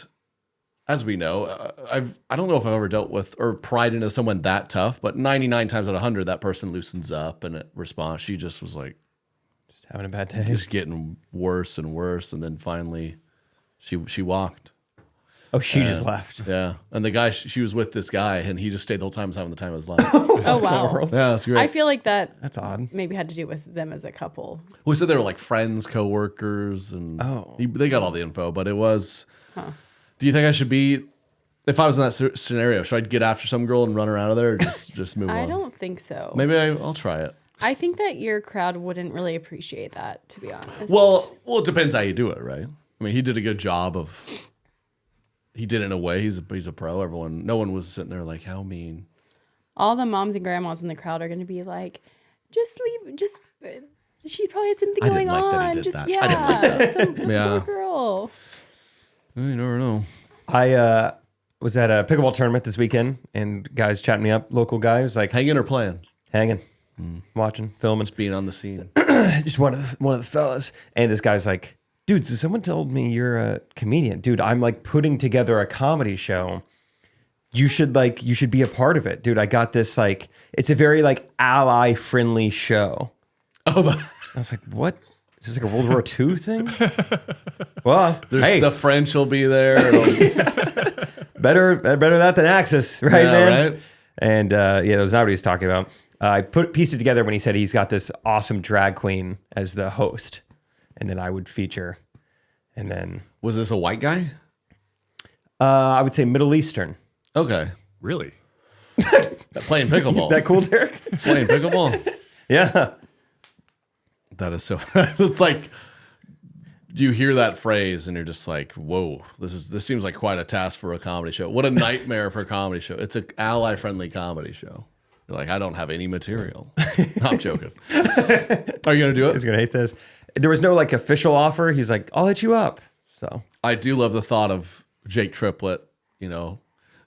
[SPEAKER 1] as we know, I don't know if I've ever dealt with or pried into someone that tough, but 99 times out of 100, that person loosens up and it responds. She just was like,
[SPEAKER 2] Just having a bad day.
[SPEAKER 1] just getting worse and worse. And then finally she walked.
[SPEAKER 2] Oh, she just left.
[SPEAKER 1] Yeah. And the guy, she was with this guy, and he just stayed the whole time, was having the time of his life.
[SPEAKER 3] Oh, wow.
[SPEAKER 1] Yeah, that's great.
[SPEAKER 3] I feel like
[SPEAKER 2] That's odd.
[SPEAKER 3] maybe had to do with them as a couple.
[SPEAKER 1] We said they were like friends, co-workers, and they got all the info, but it was, do you think I should be, if I was in that scenario, should I get after some girl and run her out of there, or just move on?
[SPEAKER 3] I don't think so.
[SPEAKER 1] Maybe I'll try it.
[SPEAKER 3] I think that your crowd wouldn't really appreciate that, to be honest.
[SPEAKER 1] Well, it depends how you do it, right? I mean, he did a good job of, he did it in a way. He's a pro. No one was sitting there like, how mean.
[SPEAKER 3] All the moms and grandmas in the crowd are going to be like, just leave, she probably had something
[SPEAKER 1] I didn't
[SPEAKER 3] going
[SPEAKER 1] like that he
[SPEAKER 3] on.
[SPEAKER 1] did
[SPEAKER 3] Just,
[SPEAKER 1] that.
[SPEAKER 3] yeah,
[SPEAKER 1] I didn't like that.
[SPEAKER 3] some
[SPEAKER 1] Yeah.
[SPEAKER 3] poor girl.
[SPEAKER 1] You never know.
[SPEAKER 2] I was at a pickleball tournament this weekend, and guys chatting me up. Local guy was like,
[SPEAKER 1] Hanging or playing?
[SPEAKER 2] hanging, watching, filming.
[SPEAKER 1] Just being on the scene.
[SPEAKER 2] Just one of the fellas. And this guy's like, dude, so someone told me you're a comedian. Dude, I'm like putting together a comedy show. You should be a part of it. Dude, I got this, like, it's a very like ally friendly show. I was like, what? Is this like a World War II thing? Well, hey,
[SPEAKER 1] the French will be there.
[SPEAKER 2] better that than Axis, right,
[SPEAKER 1] Yeah,
[SPEAKER 2] man?
[SPEAKER 1] right?
[SPEAKER 2] And that was not what he was talking about. I pieced it together when he said he's got this awesome drag queen as the host, and then I would feature. And then
[SPEAKER 1] Was this a white guy?
[SPEAKER 2] I would say Middle Eastern.
[SPEAKER 1] Okay.
[SPEAKER 5] Really?
[SPEAKER 1] Playing pickleball.
[SPEAKER 2] That cool, Derek?
[SPEAKER 1] Playing pickleball.
[SPEAKER 2] Yeah.
[SPEAKER 1] That is so. It's like you hear that phrase and you're just like, "Whoa, this seems like quite a task for a comedy show. What a nightmare for a comedy show. It's an ally-friendly comedy show." You're like, "I don't have any material." No, I'm joking. Are you gonna do
[SPEAKER 2] He's
[SPEAKER 1] it?
[SPEAKER 2] gonna hate this. There was no like official offer. He's like, I'll hit you up. So
[SPEAKER 1] I do love the thought of Jake Triplett.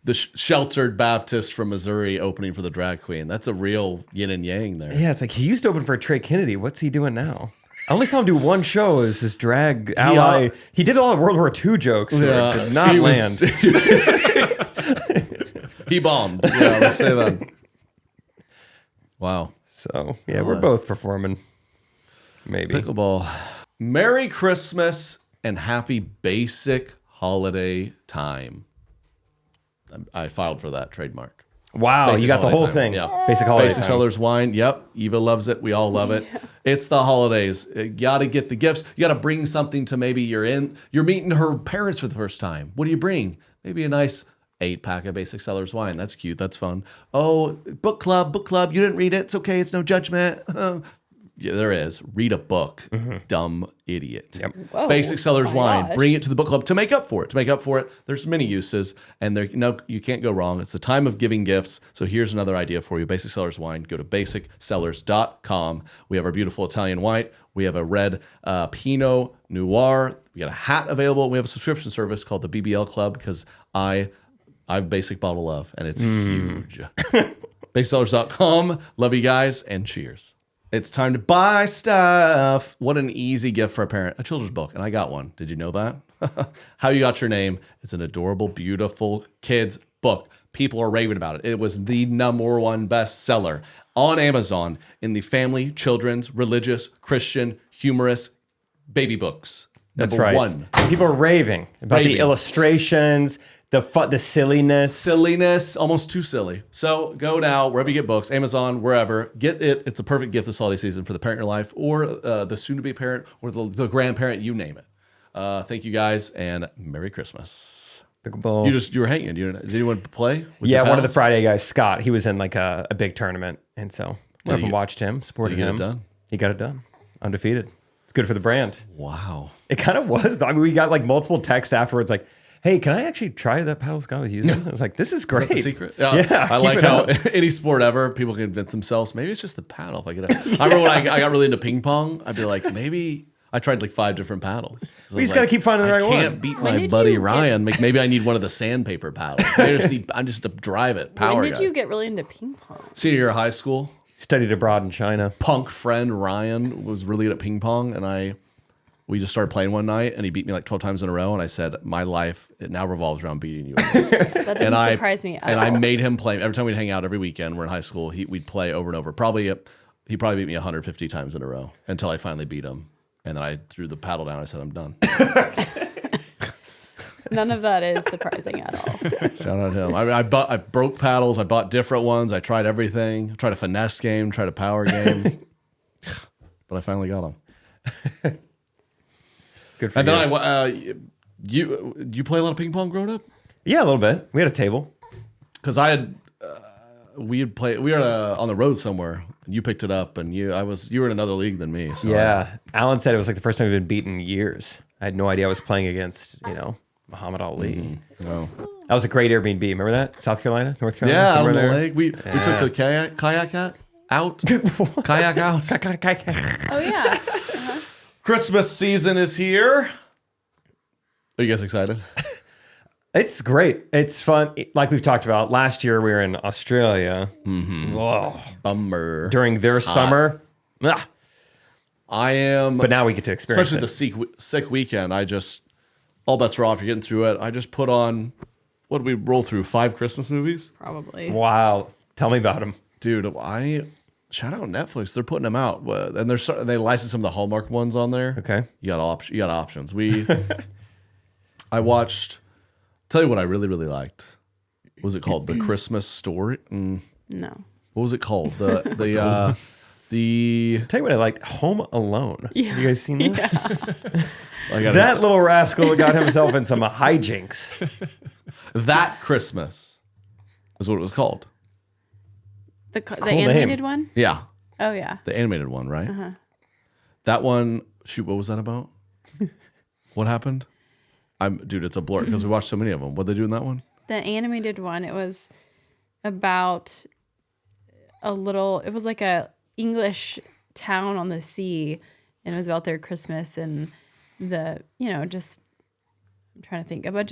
[SPEAKER 1] The sheltered Baptist from Missouri opening for the drag queen. That's a real yin and yang there.
[SPEAKER 2] yeah, it's like he used to open for Trey Kennedy. What's he doing now? I only saw him do one show as his drag ally. He did a lot of World War II jokes. So it did not land.
[SPEAKER 1] He bombed. Yeah, let's say that. Wow.
[SPEAKER 2] So, yeah, we're both performing. Maybe.
[SPEAKER 1] Pickleball. Merry Christmas and happy basic holiday time. I filed for that trademark.
[SPEAKER 2] Wow,
[SPEAKER 1] Basic
[SPEAKER 2] you got the
[SPEAKER 1] holiday
[SPEAKER 2] whole
[SPEAKER 1] time.
[SPEAKER 2] thing.
[SPEAKER 1] Yeah.
[SPEAKER 2] Basic holiday
[SPEAKER 1] Basic
[SPEAKER 2] time.
[SPEAKER 1] Sellers wine. Yep. Eva loves it. We all love it. It's the holidays. You got to get the gifts. You got to bring something to maybe you're meeting her parents for the first time. What do you bring? Maybe a nice 8-pack of Basic Sellers wine. That's cute. That's fun. Oh, book club. You didn't read it. It's okay. It's no judgment. Yeah, there is. Read a book, dumb idiot.
[SPEAKER 2] Yep.
[SPEAKER 3] Whoa,
[SPEAKER 1] Basic Sellers
[SPEAKER 3] my
[SPEAKER 1] wine.
[SPEAKER 3] gosh.
[SPEAKER 1] Bring it to the book club to make up for it. There's many uses, and you can't go wrong. It's the time of giving gifts. So here's another idea for you. Basic Sellers wine. Go to basicsellers.com. We have our beautiful Italian white. We have a red Pinot Noir. We got a hat available. We have a subscription service called the BBL Club because I have Basic Bottle Love, and it's huge. Basicsellers.com. Love you guys, and cheers. It's time to buy stuff. What an easy gift for a parent. A children's book, and I got one. Did you know that? How You Got Your Name. It's an adorable, beautiful kids book. People are raving about it. It was the #1 bestseller on Amazon in the family, children's, religious, Christian, humorous baby books.
[SPEAKER 2] That's
[SPEAKER 1] Number
[SPEAKER 2] right.
[SPEAKER 1] 1.
[SPEAKER 2] People are raving about the illustrations, the silliness.
[SPEAKER 1] Silliness, almost too silly. So go now, wherever you get books, Amazon, wherever. Get it. It's a perfect gift this holiday season for the parent in your life or the soon-to-be parent or the grandparent, you name it. Thank you guys, and Merry Christmas.
[SPEAKER 2] Pickleball.
[SPEAKER 1] You were hanging. Did anyone play?
[SPEAKER 2] Yeah, one of the Friday guys, Scott, he was in like a big tournament. And so went up and watched him, supported him.
[SPEAKER 1] Did he get it done?
[SPEAKER 2] He got it done. Undefeated. It's good for the brand.
[SPEAKER 1] Wow.
[SPEAKER 2] It kind of was. I mean, we got like multiple texts afterwards like, hey, can I actually try that paddle Scott was using? I was like, this is great.
[SPEAKER 1] Is that the secret?
[SPEAKER 2] Yeah,
[SPEAKER 1] I
[SPEAKER 2] keep
[SPEAKER 1] like
[SPEAKER 2] it
[SPEAKER 1] how
[SPEAKER 2] up.
[SPEAKER 1] any sport ever, people can convince themselves, maybe it's just the paddle. If I get I remember when I got really into ping pong, I'd be like, maybe I tried like 5 different paddles.
[SPEAKER 2] We just got to keep finding the right one.
[SPEAKER 1] I can't beat
[SPEAKER 3] When
[SPEAKER 1] my
[SPEAKER 3] did
[SPEAKER 1] buddy
[SPEAKER 3] you get-
[SPEAKER 1] Ryan. Maybe I need one of the sandpaper paddles. I'm just to drive it. Power
[SPEAKER 3] When did
[SPEAKER 1] guy.
[SPEAKER 3] you get really into ping pong?
[SPEAKER 1] Senior year of high school,
[SPEAKER 2] Studied abroad in China.
[SPEAKER 1] punk friend Ryan was really good at ping pong, and we just started playing one night, and he beat me like 12 times in a row, and I said, my life, it now revolves around beating you.
[SPEAKER 3] That doesn't surprise me at all.
[SPEAKER 1] I made him play. Every time we'd hang out every weekend, we're in high school, we'd play over and over. He probably beat me 150 times in a row until I finally beat him. And then I threw the paddle down. I said, I'm done.
[SPEAKER 3] None of that is surprising at all.
[SPEAKER 1] Shout out to him. I broke paddles. I bought different ones. I tried everything. I tried a finesse game, tried a power game. But I finally got them.
[SPEAKER 2] Good for
[SPEAKER 1] And
[SPEAKER 2] you.
[SPEAKER 1] then you play a lot of ping pong growing up?
[SPEAKER 2] Yeah, a little bit. We had a table.
[SPEAKER 1] Because we were on the road somewhere, and you picked it up, and you were in another league than me. So
[SPEAKER 2] Yeah. Alan said it was like the first time we've been beaten in years. I had no idea I was playing against, Muhammad Ali.
[SPEAKER 1] No.
[SPEAKER 2] That was a great Airbnb. Remember that? South Carolina, North Carolina,
[SPEAKER 1] Yeah, out
[SPEAKER 2] somewhere
[SPEAKER 1] on the
[SPEAKER 2] there.
[SPEAKER 1] lake. We took the kayak out. Kayak out.
[SPEAKER 3] Oh yeah.
[SPEAKER 1] Christmas season is here. Are you guys excited?
[SPEAKER 2] It's great. It's fun. Like we've talked about, last year we were in Australia. Whoa.
[SPEAKER 1] Bummer.
[SPEAKER 2] During their summer. Ah.
[SPEAKER 1] I am.
[SPEAKER 2] But now we get to experience
[SPEAKER 1] Especially
[SPEAKER 2] it.
[SPEAKER 1] the sick weekend. All bets are off. You're getting through it. I just put on, what did we roll through? 5 Christmas movies?
[SPEAKER 3] Probably.
[SPEAKER 2] Wow. Tell me about them.
[SPEAKER 1] Dude, shout out Netflix. They're putting them out. And they license some of the Hallmark ones on there.
[SPEAKER 2] Okay.
[SPEAKER 1] You got options. I watched, tell you what I really, really liked. What was it called? The Christmas Story?
[SPEAKER 3] No.
[SPEAKER 1] What was it called? The
[SPEAKER 2] Tell you what I liked. Home Alone.
[SPEAKER 3] Yeah.
[SPEAKER 2] Have you guys seen this?
[SPEAKER 1] that
[SPEAKER 2] Little rascal got himself in some hijinks.
[SPEAKER 1] That Christmas is what it was called.
[SPEAKER 3] The
[SPEAKER 2] name.
[SPEAKER 3] animated one?
[SPEAKER 1] Yeah.
[SPEAKER 3] Oh yeah.
[SPEAKER 1] The animated one, right? That one, shoot, what was that about? What happened? Dude, it's a blur because we watched so many of them. What'd they do in that one?
[SPEAKER 3] The animated one, it was about it was like a English town on the sea, and it was about their Christmas and just I'm trying to think. A bunch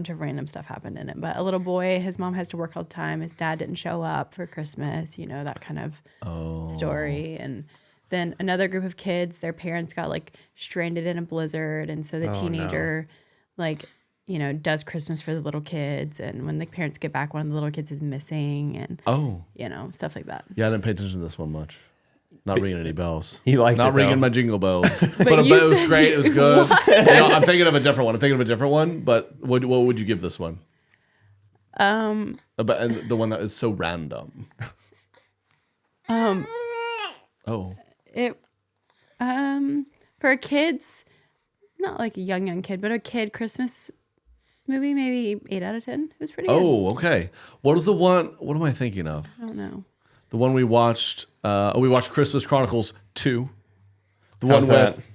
[SPEAKER 3] of random stuff happened in it. But a little boy, his mom has to work all the time. His dad didn't show up for Christmas, that kind of story. And then another group of kids, their parents got like stranded in a blizzard. And so the teenager does Christmas for the little kids. And when the parents get back, one of the little kids is missing and, stuff like that.
[SPEAKER 1] Yeah, I didn't pay attention to this one much. Not ringing any bells.
[SPEAKER 2] He liked
[SPEAKER 1] Not
[SPEAKER 2] it,
[SPEAKER 1] ringing
[SPEAKER 2] though.
[SPEAKER 1] my jingle bells. but it was great. It was good. I'm thinking of a different one. But what would you give this one? And the one that is so random.
[SPEAKER 3] It for a kid's, not like a young kid, but a kid Christmas movie, maybe 8 out of 10. It was pretty good.
[SPEAKER 1] Oh, okay. What is the one? What am I thinking of?
[SPEAKER 3] I don't know.
[SPEAKER 1] The one we watched. We watched Christmas Chronicles 2. The
[SPEAKER 2] How's
[SPEAKER 1] one
[SPEAKER 2] that?
[SPEAKER 1] with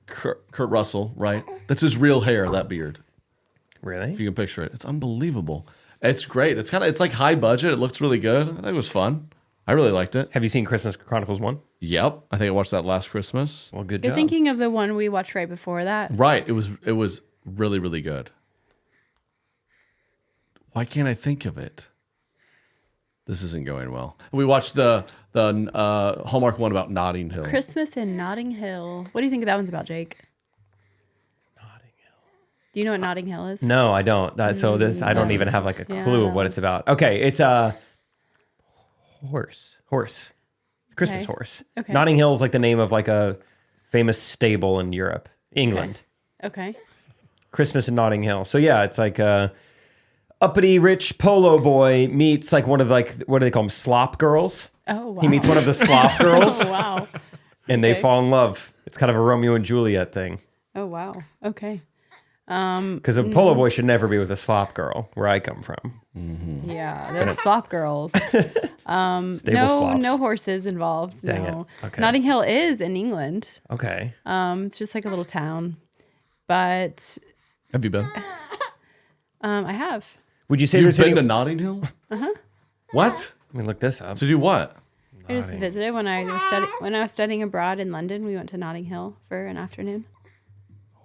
[SPEAKER 1] Kurt Russell, right? That's his real hair, that beard.
[SPEAKER 2] Really?
[SPEAKER 1] If you can picture it, it's unbelievable. It's great. It's like high budget. It looked really good. I think it was fun. I really liked it.
[SPEAKER 2] Have you seen Christmas Chronicles 1?
[SPEAKER 1] Yep, I think I watched that last Christmas.
[SPEAKER 2] Well, good
[SPEAKER 3] You're
[SPEAKER 2] job.
[SPEAKER 3] thinking of the one we watched right before that.
[SPEAKER 1] Right. It was really, really good. Why can't I think of it? This isn't going well. We watched the Hallmark one about Notting Hill.
[SPEAKER 3] Christmas in Notting Hill. What do you think that one's about, Jake?
[SPEAKER 2] Notting Hill.
[SPEAKER 3] Do you know what Notting Hill is?
[SPEAKER 2] No, I don't. So I don't even have like a clue of what it's about. Okay, it's a horse. Christmas horse.
[SPEAKER 3] Okay.
[SPEAKER 2] Notting Hill is like the name of like a famous stable in Europe, England.
[SPEAKER 3] Okay.
[SPEAKER 2] Christmas in Notting Hill. So yeah, it's like a uppity rich polo boy meets like one of like, what do they call them? Slop girls.
[SPEAKER 3] Oh, wow.
[SPEAKER 2] He meets one of the slop girls
[SPEAKER 3] Oh, wow.
[SPEAKER 2] and they
[SPEAKER 3] Okay.
[SPEAKER 2] fall in love. It's kind of a Romeo and Juliet thing.
[SPEAKER 3] Oh, wow. Okay.
[SPEAKER 2] Because a polo boy should never be with a slop girl, where I come from.
[SPEAKER 3] Yeah, those slop girls.
[SPEAKER 2] Stable slops.
[SPEAKER 3] No horses involved.
[SPEAKER 2] Dang
[SPEAKER 3] no.
[SPEAKER 2] it. Okay.
[SPEAKER 3] Notting Hill is in England.
[SPEAKER 2] Okay.
[SPEAKER 3] It's just like a little town. But
[SPEAKER 1] Have you been?
[SPEAKER 3] I have.
[SPEAKER 2] Would you say
[SPEAKER 1] You've
[SPEAKER 2] there's
[SPEAKER 1] been
[SPEAKER 2] any...
[SPEAKER 1] to Notting Hill? What?
[SPEAKER 2] Let me look this up.
[SPEAKER 1] To do what?
[SPEAKER 3] I just visited when I was studying abroad in London. We went to Notting Hill for an afternoon.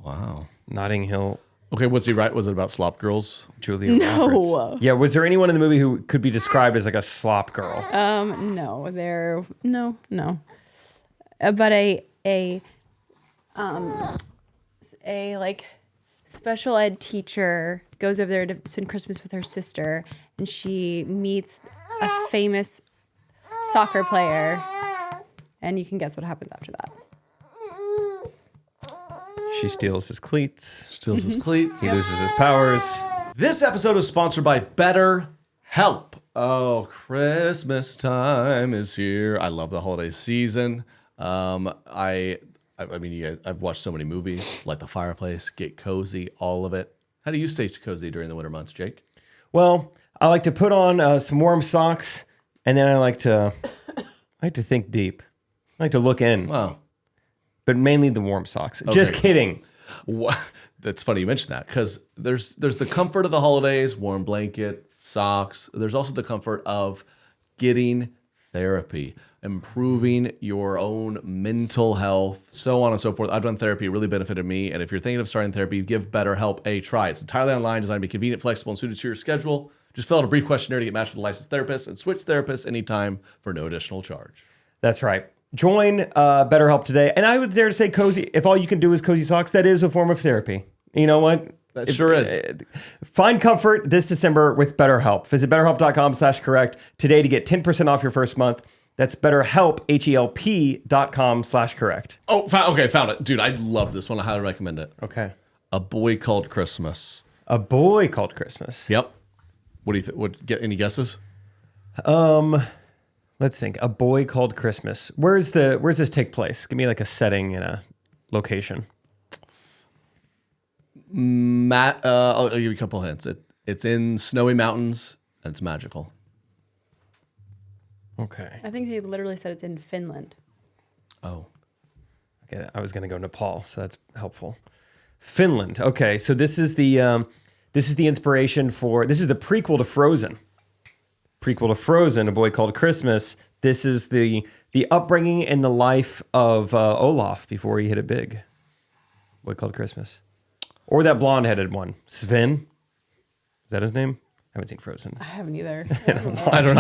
[SPEAKER 1] Wow.
[SPEAKER 2] Notting Hill,
[SPEAKER 1] Okay, was he right? Was it about slop girls?
[SPEAKER 2] Julia
[SPEAKER 3] No.
[SPEAKER 2] Roberts. Yeah, was there anyone in the movie who could be described as like a slop girl?
[SPEAKER 3] No, no. But a like special ed teacher goes over there to spend Christmas with her sister, and she meets a famous soccer player, and you can guess what happens after that.
[SPEAKER 2] She steals his cleats.
[SPEAKER 1] Steals his cleats.
[SPEAKER 2] He loses his powers.
[SPEAKER 1] This episode is sponsored by BetterHelp. Oh, Christmas time is here. I love the holiday season. I mean, you guys, I've watched so many movies, Light the Fireplace, Get Cozy, all of it. How do you stay cozy during the winter months, Jake?
[SPEAKER 2] Well, I like to put on some warm socks, and then I like to think deep. I like to look in.
[SPEAKER 1] Wow.
[SPEAKER 2] But mainly the warm socks. Just kidding.
[SPEAKER 1] What? That's funny you mentioned that, because there's the comfort of the holidays, warm blanket, socks. There's also the comfort of getting therapy, improving your own mental health, so on and so forth. I've done therapy, it really benefited me. And if you're thinking of starting therapy, give BetterHelp a try. It's entirely online, designed to be convenient, flexible, and suited to your schedule. Just fill out a brief questionnaire to get matched with a licensed therapist and switch therapists anytime for no additional charge.
[SPEAKER 2] That's right. Join BetterHelp today. And I would dare to say cozy. If all you can do is cozy socks, that is a form of therapy. You know what?
[SPEAKER 1] That sure is.
[SPEAKER 2] Find comfort this December with BetterHelp. Visit BetterHelp.com/correct today to get 10% off your first month. That's BetterHelp, HELP.com/correct.
[SPEAKER 1] Oh, found it. Dude, I love this one. I highly recommend it.
[SPEAKER 2] Okay.
[SPEAKER 1] A Boy Called Christmas.
[SPEAKER 2] A Boy Called Christmas.
[SPEAKER 1] Yep. What do you think? Get any guesses?
[SPEAKER 2] Let's think. A Boy Called Christmas. Where's this take place? Give me like a setting and a location.
[SPEAKER 1] I'll give you a couple hints. It's in snowy mountains and it's magical.
[SPEAKER 2] Okay.
[SPEAKER 3] I think they literally said it's in Finland.
[SPEAKER 1] Oh.
[SPEAKER 2] Okay, I was going to go Nepal, so that's helpful. Finland. Okay, so this is the inspiration for, this is the prequel to Frozen. A Boy Called Christmas. This is the upbringing and the life of Olaf before he hit it big. Boy Called Christmas. Or that blonde-headed one, Sven. Is that his name? I haven't seen Frozen.
[SPEAKER 3] I haven't either.
[SPEAKER 1] I don't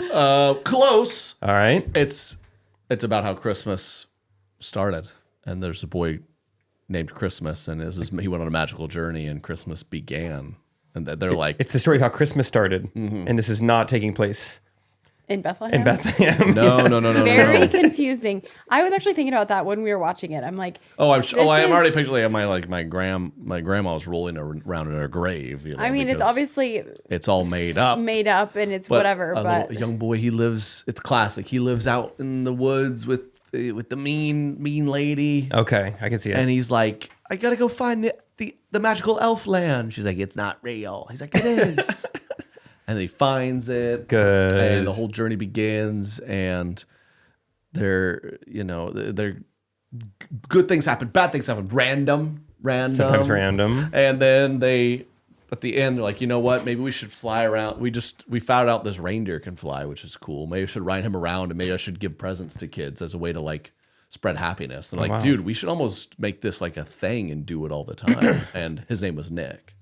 [SPEAKER 1] know. Close.
[SPEAKER 2] All right.
[SPEAKER 1] It's it's about how Christmas started, and there's a boy named Christmas, and he went on a magical journey, and Christmas began. And they're like,
[SPEAKER 2] it's the story of how Christmas started, and this is not taking place
[SPEAKER 3] in Bethlehem.
[SPEAKER 1] No.
[SPEAKER 3] Very confusing. I was actually thinking about that when we were watching it. I'm like,
[SPEAKER 1] I'm already picturing my grandma was rolling around in her grave.
[SPEAKER 3] I mean, it's obviously
[SPEAKER 1] it's all made up,
[SPEAKER 3] and it's whatever. But
[SPEAKER 1] a young boy, it's classic. He lives out in the woods with the mean lady.
[SPEAKER 2] Okay, I can see it.
[SPEAKER 1] And he's like, I gotta go find the magical elf land. She's like, it's not real. He's like, it is. And then he finds it.
[SPEAKER 2] Good.
[SPEAKER 1] And the whole journey begins. And they're good things happen, bad things happen, random.
[SPEAKER 2] Sometimes random.
[SPEAKER 1] And then at the end, they're like, you know what? Maybe we should fly around. We found out this reindeer can fly, which is cool. Maybe I should ride him around, and maybe I should give presents to kids as a way to like spread happiness. And like, dude, we should almost make this like a thing and do it all the time. And his name was Nick.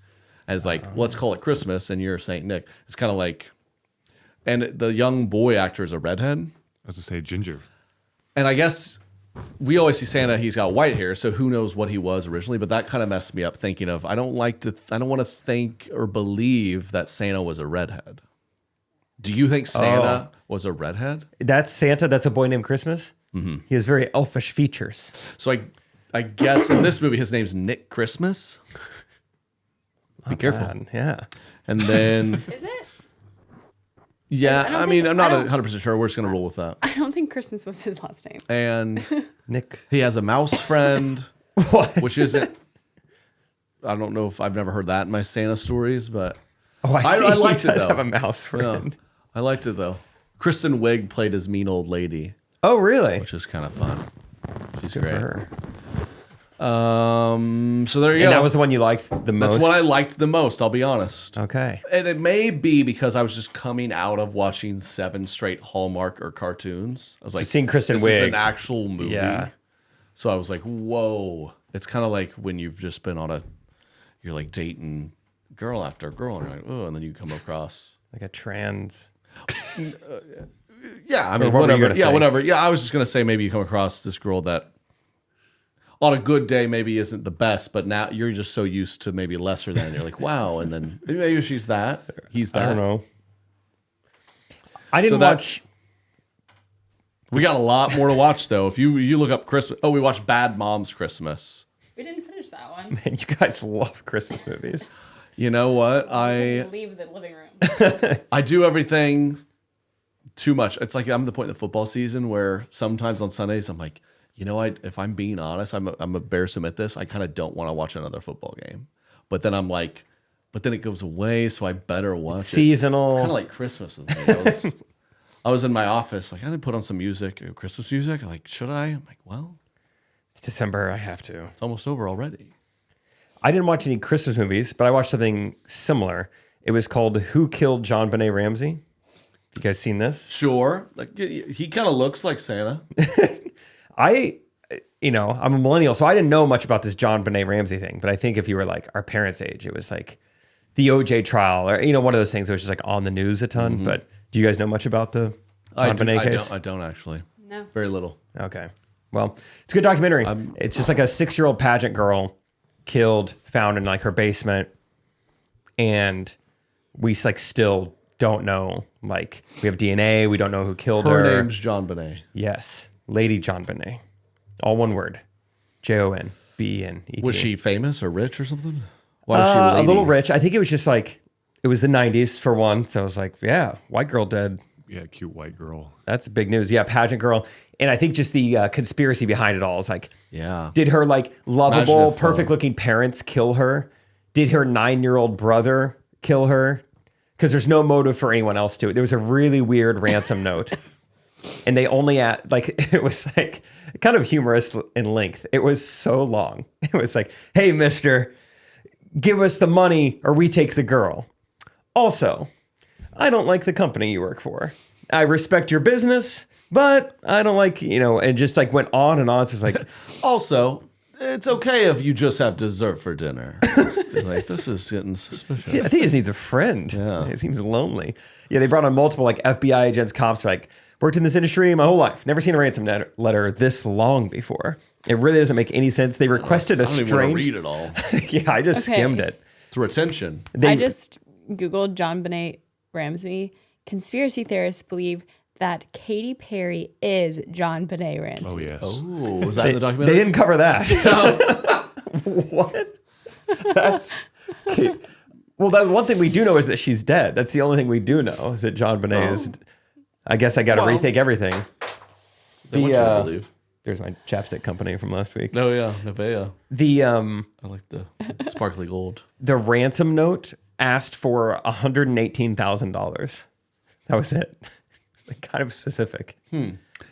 [SPEAKER 1] And it's like, let's call it Christmas, and you're Saint Nick. It's kind of like, and the young boy actor is a redhead.
[SPEAKER 5] I was to say ginger.
[SPEAKER 1] And I guess we always see Santa, he's got white hair, so who knows what he was originally, but that kind of messed me up thinking of, I don't want to think or believe that Santa was a redhead. Do you think Santa was a redhead?
[SPEAKER 2] That's Santa, that's a boy named Christmas? Mm-hmm. He has very elfish features.
[SPEAKER 1] So I guess in this movie, his name's Nick Christmas. Be careful.
[SPEAKER 2] Man, yeah.
[SPEAKER 1] And then...
[SPEAKER 3] Is it?
[SPEAKER 1] Yeah, I'm not 100% sure. We're just going to roll with that.
[SPEAKER 3] I don't think Christmas was his last name.
[SPEAKER 1] And
[SPEAKER 2] Nick.
[SPEAKER 1] He has a mouse friend,
[SPEAKER 2] What?
[SPEAKER 1] which isn't... I don't know if I've never heard that in my Santa stories, but...
[SPEAKER 2] Oh, I see.
[SPEAKER 1] I liked
[SPEAKER 2] he
[SPEAKER 1] it,
[SPEAKER 2] does
[SPEAKER 1] though.
[SPEAKER 2] have a mouse friend.
[SPEAKER 1] Yeah, I liked it, though. Kristen Wiig played his mean old lady,
[SPEAKER 2] Oh, really?
[SPEAKER 1] which is kind of fun. She's
[SPEAKER 2] Good
[SPEAKER 1] great.
[SPEAKER 2] for her.
[SPEAKER 1] So there you go.
[SPEAKER 2] And that was the one you liked the most?
[SPEAKER 1] That's what I liked the most, I'll be honest.
[SPEAKER 2] Okay.
[SPEAKER 1] And it may be because I was just coming out of watching 7 straight Hallmark or cartoons. I was like,
[SPEAKER 2] You've seen Kristen
[SPEAKER 1] this is
[SPEAKER 2] Wiig.
[SPEAKER 1] an actual movie.
[SPEAKER 2] Yeah.
[SPEAKER 1] So I was like, whoa. It's kind of like when you've just been you're like dating girl after girl, and you're like, oh, and then you come across.
[SPEAKER 2] Like a trans.
[SPEAKER 1] Yeah, I mean,
[SPEAKER 2] what were you
[SPEAKER 1] whatever.
[SPEAKER 2] gonna
[SPEAKER 1] Yeah,
[SPEAKER 2] say?
[SPEAKER 1] whatever. Yeah, I was just going to say maybe you come across this girl that on a good day maybe isn't the best, but now you're just so used to maybe lesser than. You're like, wow, and then maybe she's that. He's that.
[SPEAKER 2] I don't know. I didn't
[SPEAKER 1] So
[SPEAKER 2] watch.
[SPEAKER 1] We got a lot more to watch, though. If you look up Christmas... Oh, we watched Bad Moms Christmas.
[SPEAKER 3] We didn't finish that one.
[SPEAKER 2] Man, you guys love Christmas movies.
[SPEAKER 1] You know what? I
[SPEAKER 3] Leave the living room.
[SPEAKER 1] I do everything too much. It's like I'm at the point in the football season where sometimes on Sundays I'm like, you know, if I'm being honest, I'm embarrassed to admit this. I kind of don't want to watch another football game. But then I'm like, but then it goes away, so I better watch it.
[SPEAKER 2] Seasonal.
[SPEAKER 1] It's kind of like Christmas with me. I was in my office, like, I didn't put on some music, Christmas music. I'm like, should I? I'm like, well,
[SPEAKER 2] It's December. I have to.
[SPEAKER 1] it's almost over already.
[SPEAKER 2] I didn't watch any Christmas movies, but I watched something similar. It was called Who Killed John Benet Ramsey? You guys seen this?
[SPEAKER 1] Sure. Like, he kind of looks like Santa.
[SPEAKER 2] I'm a millennial, so I didn't know much about this John Benet Ramsey thing. But I think if you were like our parents' age, it was like the OJ trial or, one of those things that was just like on the news a ton.
[SPEAKER 1] Mm-hmm.
[SPEAKER 2] But do you guys know much about the John Benet case?
[SPEAKER 1] I don't actually.
[SPEAKER 3] No.
[SPEAKER 1] Very little.
[SPEAKER 2] Okay. Well, it's a good documentary. It's just like a 6-year-old pageant girl killed, found in like her basement. And we like still don't know. Like we have DNA. We don't know who killed her.
[SPEAKER 1] Her name's John Benet.
[SPEAKER 2] Yes. Lady John Benet. All one word. JONBENET.
[SPEAKER 1] Was she famous or rich or something? Why was she
[SPEAKER 2] a
[SPEAKER 1] lady?
[SPEAKER 2] little rich? I think it was just like, it was the 90s for one. So I was like, yeah, white girl dead.
[SPEAKER 5] Yeah, cute white girl.
[SPEAKER 2] That's big news. Yeah, pageant girl. And I think just the conspiracy behind it all is like,
[SPEAKER 1] Yeah.
[SPEAKER 2] did her like lovable,
[SPEAKER 1] Imagine if,
[SPEAKER 2] perfect looking parents kill her? Did her 9-year-old brother kill her? Because there's no motive for anyone else to it. There was a really weird ransom note. And they only it was like kind of humorous in length. It was so long. It was like, hey, mister, give us the money or we take the girl. Also, I don't like the company you work for. I respect your business, but I don't like, and just like went on and on. So it's like,
[SPEAKER 1] Also, it's okay if you just have dessert for dinner. Like, this is getting suspicious.
[SPEAKER 2] I think he just needs a friend.
[SPEAKER 1] Yeah.
[SPEAKER 2] He seems lonely. Yeah, they brought on multiple like FBI agents, cops are like, Worked in this industry my whole life. Never seen a ransom letter this long before. It really doesn't make any sense. They requested a
[SPEAKER 1] I don't even want to
[SPEAKER 2] strange.
[SPEAKER 1] read it all.
[SPEAKER 2] Yeah, I just skimmed it.
[SPEAKER 1] It's retention.
[SPEAKER 3] I just Googled John Benet Ramsey. Conspiracy theorists believe that Katy Perry is John Benet Ramsey.
[SPEAKER 5] Oh, yes.
[SPEAKER 1] Oh, was that in the documentary?
[SPEAKER 2] They didn't cover that. What? That's okay. Well, that one thing we do know is that she's dead. That's the only thing we do know is that John Benet is. I guess I got to rethink everything.
[SPEAKER 1] They want you to believe.
[SPEAKER 2] There's my chapstick company from last week.
[SPEAKER 1] Oh yeah, Nevea.
[SPEAKER 2] I
[SPEAKER 1] like the sparkly gold.
[SPEAKER 2] The ransom note asked for $118,000. That was it. It's like kind of specific.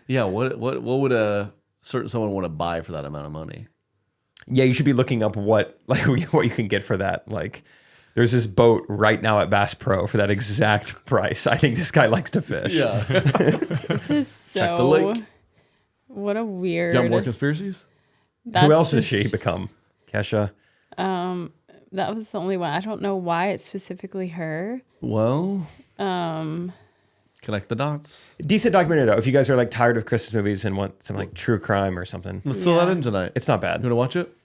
[SPEAKER 1] Yeah, what would a certain someone want to buy for that amount of money?
[SPEAKER 2] Yeah, you should be looking up what you can get for that. Like, there's this boat right now at Bass Pro for that exact price. I think this guy likes to fish.
[SPEAKER 1] Yeah.
[SPEAKER 3] This is so.
[SPEAKER 1] Check the link.
[SPEAKER 3] What a weird.
[SPEAKER 1] You got more conspiracies?
[SPEAKER 2] Who else has she become? Kesha.
[SPEAKER 3] That was the only one. I don't know why it's specifically her.
[SPEAKER 1] Well, connect the dots.
[SPEAKER 2] Decent documentary though. If you guys are like tired of Christmas movies and want some like true crime or something,
[SPEAKER 1] Let's throw that in tonight.
[SPEAKER 2] it's not bad.
[SPEAKER 1] You want to watch it?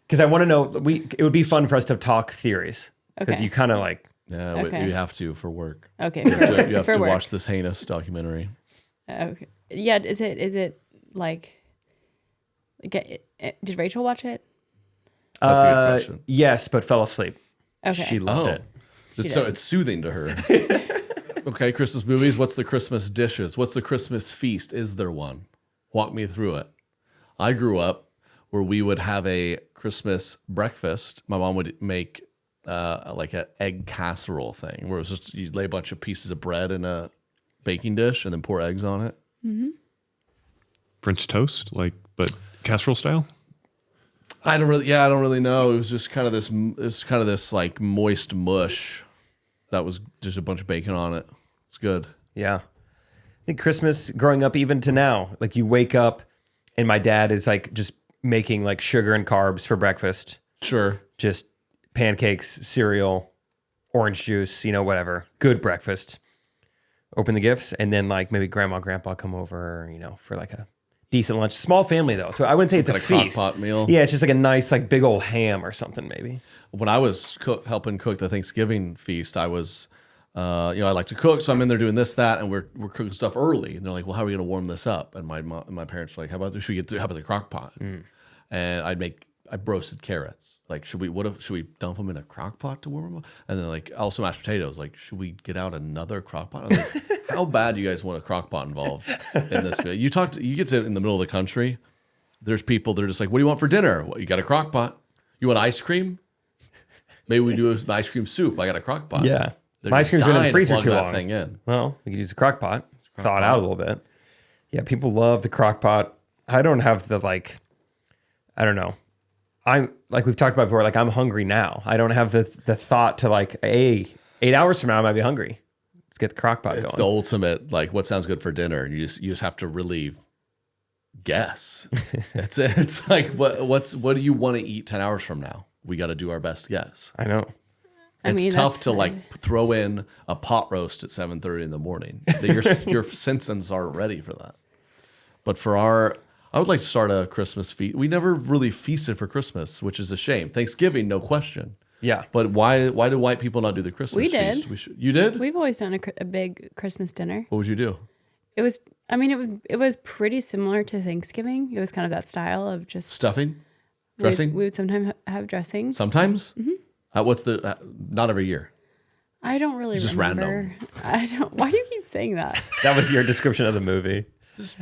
[SPEAKER 2] Because I want to know. It would be fun for us to talk theories. Because
[SPEAKER 3] Okay.
[SPEAKER 2] you kind of like.
[SPEAKER 1] Yeah,
[SPEAKER 3] Okay.
[SPEAKER 1] you have to for work.
[SPEAKER 3] Okay.
[SPEAKER 1] You have
[SPEAKER 3] For
[SPEAKER 1] to
[SPEAKER 3] work.
[SPEAKER 1] watch this heinous documentary.
[SPEAKER 3] Okay. Yeah. Is it like? Did Rachel watch it?
[SPEAKER 1] That's a good question.
[SPEAKER 2] Yes, but fell asleep.
[SPEAKER 3] Okay.
[SPEAKER 2] She loved it.
[SPEAKER 1] It's soothing to her. Okay, Christmas movies. What's the Christmas dishes? What's the Christmas feast? Is there one? Walk me through it. I grew up where we would have a Christmas breakfast. My mom would make like an egg casserole thing where it was just you lay a bunch of pieces of bread in a baking dish and then pour eggs on it.
[SPEAKER 3] Mm-hmm.
[SPEAKER 5] French toast, but casserole style.
[SPEAKER 1] I don't really know. It was just kind of this like moist mush that was just a bunch of bacon on it. It's good.
[SPEAKER 2] Yeah. I think Christmas growing up even to now, like you wake up and my dad is like just making like sugar and carbs for breakfast.
[SPEAKER 1] Sure.
[SPEAKER 2] Just pancakes, cereal, orange juice, whatever. Good breakfast. Open the gifts and then like maybe grandma, grandpa come over, for like a decent lunch. Small family though. So I wouldn't say it's a feast.
[SPEAKER 1] Crock pot meal.
[SPEAKER 2] Yeah, it's just like a nice like big old ham or something maybe.
[SPEAKER 1] When I was helping cook the Thanksgiving feast, I was, I like to cook, so I'm in there doing this, that, and we're cooking stuff early. And they're like, "Well, how are we going to warm this up?" And my parents were like, "How about the crock pot?" And I roasted carrots. Like, should we dump them in a crock pot to warm them up? And then like also mashed potatoes. Like, should we get out another crock pot? I was like, how bad do you guys want a crock pot involved in this? You get to in the middle of the country. There's people. They're just like, "What do you want for dinner?" Well, you got a crock pot. You want ice cream? Maybe we do an ice cream soup. I got a crock pot.
[SPEAKER 2] Yeah.
[SPEAKER 1] They're
[SPEAKER 2] My ice cream's been in the freezer
[SPEAKER 1] plug
[SPEAKER 2] too
[SPEAKER 1] that
[SPEAKER 2] long.
[SPEAKER 1] thing in.
[SPEAKER 2] Well, we could use a crock pot. Thaw it out a little bit. Yeah, people love the crock pot. I don't have the I don't know. I'm like we've talked about before, like I'm hungry now. I don't have the thought to like, hey, 8 hours from now I might be hungry. Let's get the crock pot
[SPEAKER 1] It's
[SPEAKER 2] going.
[SPEAKER 1] the ultimate, like, what sounds good for dinner. And you just have to really guess. It's like, what do you want to eat 10 hours from now? We got to do our best guess.
[SPEAKER 2] I know.
[SPEAKER 1] It's tough to like throw in a pot roast at 7:30 in the morning. Your senses aren't ready for that. But I would like to start a Christmas feast. We never really feasted for Christmas, which is a shame. Thanksgiving, no question.
[SPEAKER 2] Yeah.
[SPEAKER 1] But why do white people not do the Christmas
[SPEAKER 3] We did.
[SPEAKER 1] feast? You did?
[SPEAKER 3] We've always done a big Christmas dinner.
[SPEAKER 1] What would you do?
[SPEAKER 3] It was pretty similar to Thanksgiving. It was kind of that style of just
[SPEAKER 1] Stuffing? Dressing?
[SPEAKER 3] We would sometimes have dressing.
[SPEAKER 1] Sometimes? Mm-hmm. What's the not every year?
[SPEAKER 3] I don't really
[SPEAKER 1] It's just
[SPEAKER 3] remember. I don't. Why do you keep saying that?
[SPEAKER 2] That was your description of the movie.
[SPEAKER 1] It's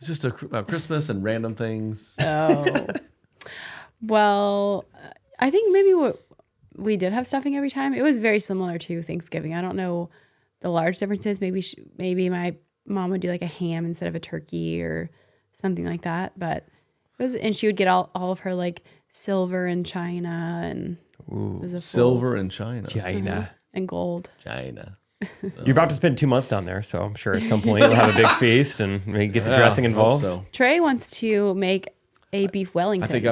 [SPEAKER 1] just about Christmas and random things.
[SPEAKER 3] Oh, well, I think maybe we did have stuffing every time. It was very similar to Thanksgiving. I don't know the large differences. Maybe my mom would do like a ham instead of a turkey or something like that. But and she would get all of her like silver and china and
[SPEAKER 1] Silver and China.
[SPEAKER 2] China.
[SPEAKER 3] and gold.
[SPEAKER 1] China.
[SPEAKER 2] You're about to spend 2 months down there, so I'm sure at some point you'll have a big feast and maybe get the dressing involved.
[SPEAKER 1] Hope so.
[SPEAKER 3] Trey wants to make a beef Wellington.
[SPEAKER 1] I think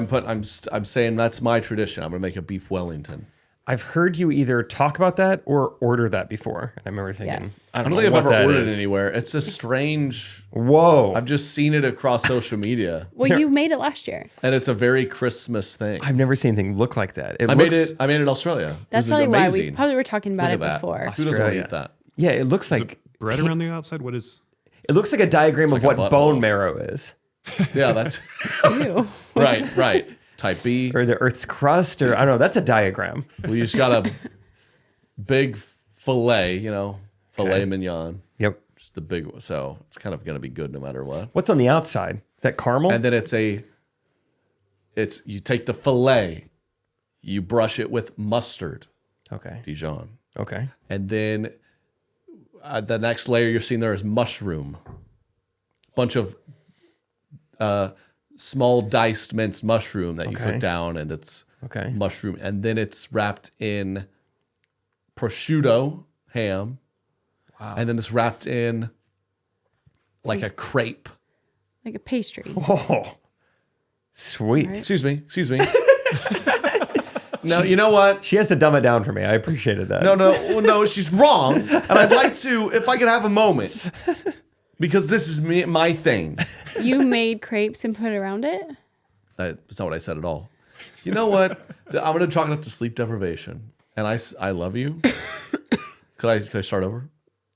[SPEAKER 1] I'm saying that's my tradition. I'm gonna make a beef Wellington.
[SPEAKER 2] I've heard you either talk about that or order that before. And I remember thinking,
[SPEAKER 3] Yes.
[SPEAKER 1] I don't think I've ever ordered it anywhere. It's a strange.
[SPEAKER 2] Whoa.
[SPEAKER 1] I've just seen it across social media.
[SPEAKER 3] Well, you made it last year.
[SPEAKER 1] And it's a very Christmas thing.
[SPEAKER 2] I've never seen anything look like that.
[SPEAKER 1] I made it in Australia.
[SPEAKER 3] That's probably why we probably were talking about
[SPEAKER 1] Look
[SPEAKER 3] it
[SPEAKER 1] at that.
[SPEAKER 3] before.
[SPEAKER 1] Who doesn't want to eat that?
[SPEAKER 2] Yeah, it looks like
[SPEAKER 5] Bread around the outside? What is...
[SPEAKER 2] it looks like a diagram of
[SPEAKER 1] like a
[SPEAKER 2] what
[SPEAKER 1] butthole.
[SPEAKER 2] bone marrow is.
[SPEAKER 1] Yeah, that's
[SPEAKER 3] Ew.
[SPEAKER 1] right. Type B.
[SPEAKER 2] Or the Earth's crust, or I don't know. That's a diagram.
[SPEAKER 1] Well, you just got a big fillet, filet mignon.
[SPEAKER 2] Yep.
[SPEAKER 1] Just the big one. So it's kind of going to be good no matter what.
[SPEAKER 2] What's on the outside? Is that caramel?
[SPEAKER 1] And then you take the fillet, you brush it with mustard,
[SPEAKER 2] Okay.
[SPEAKER 1] Dijon.
[SPEAKER 2] Okay.
[SPEAKER 1] And then the next layer you're seeing there is mushroom. Bunch of small diced minced mushroom that you
[SPEAKER 2] Okay.
[SPEAKER 1] put down, and it's
[SPEAKER 2] Okay.
[SPEAKER 1] mushroom. And then it's wrapped in prosciutto ham. Wow. And then it's wrapped in like a crepe.
[SPEAKER 3] Like a pastry.
[SPEAKER 2] Oh, sweet.
[SPEAKER 3] Right.
[SPEAKER 1] Excuse me. No, you know what?
[SPEAKER 2] She has to dumb it down for me. I appreciated that.
[SPEAKER 1] No, she's wrong. And I'd like to, if I could have a moment, because this is my thing.
[SPEAKER 3] You made crepes and put it around it?
[SPEAKER 1] That's not what I said at all. You know what? I'm going to chalk it up to sleep deprivation. And I love you. Could I start over?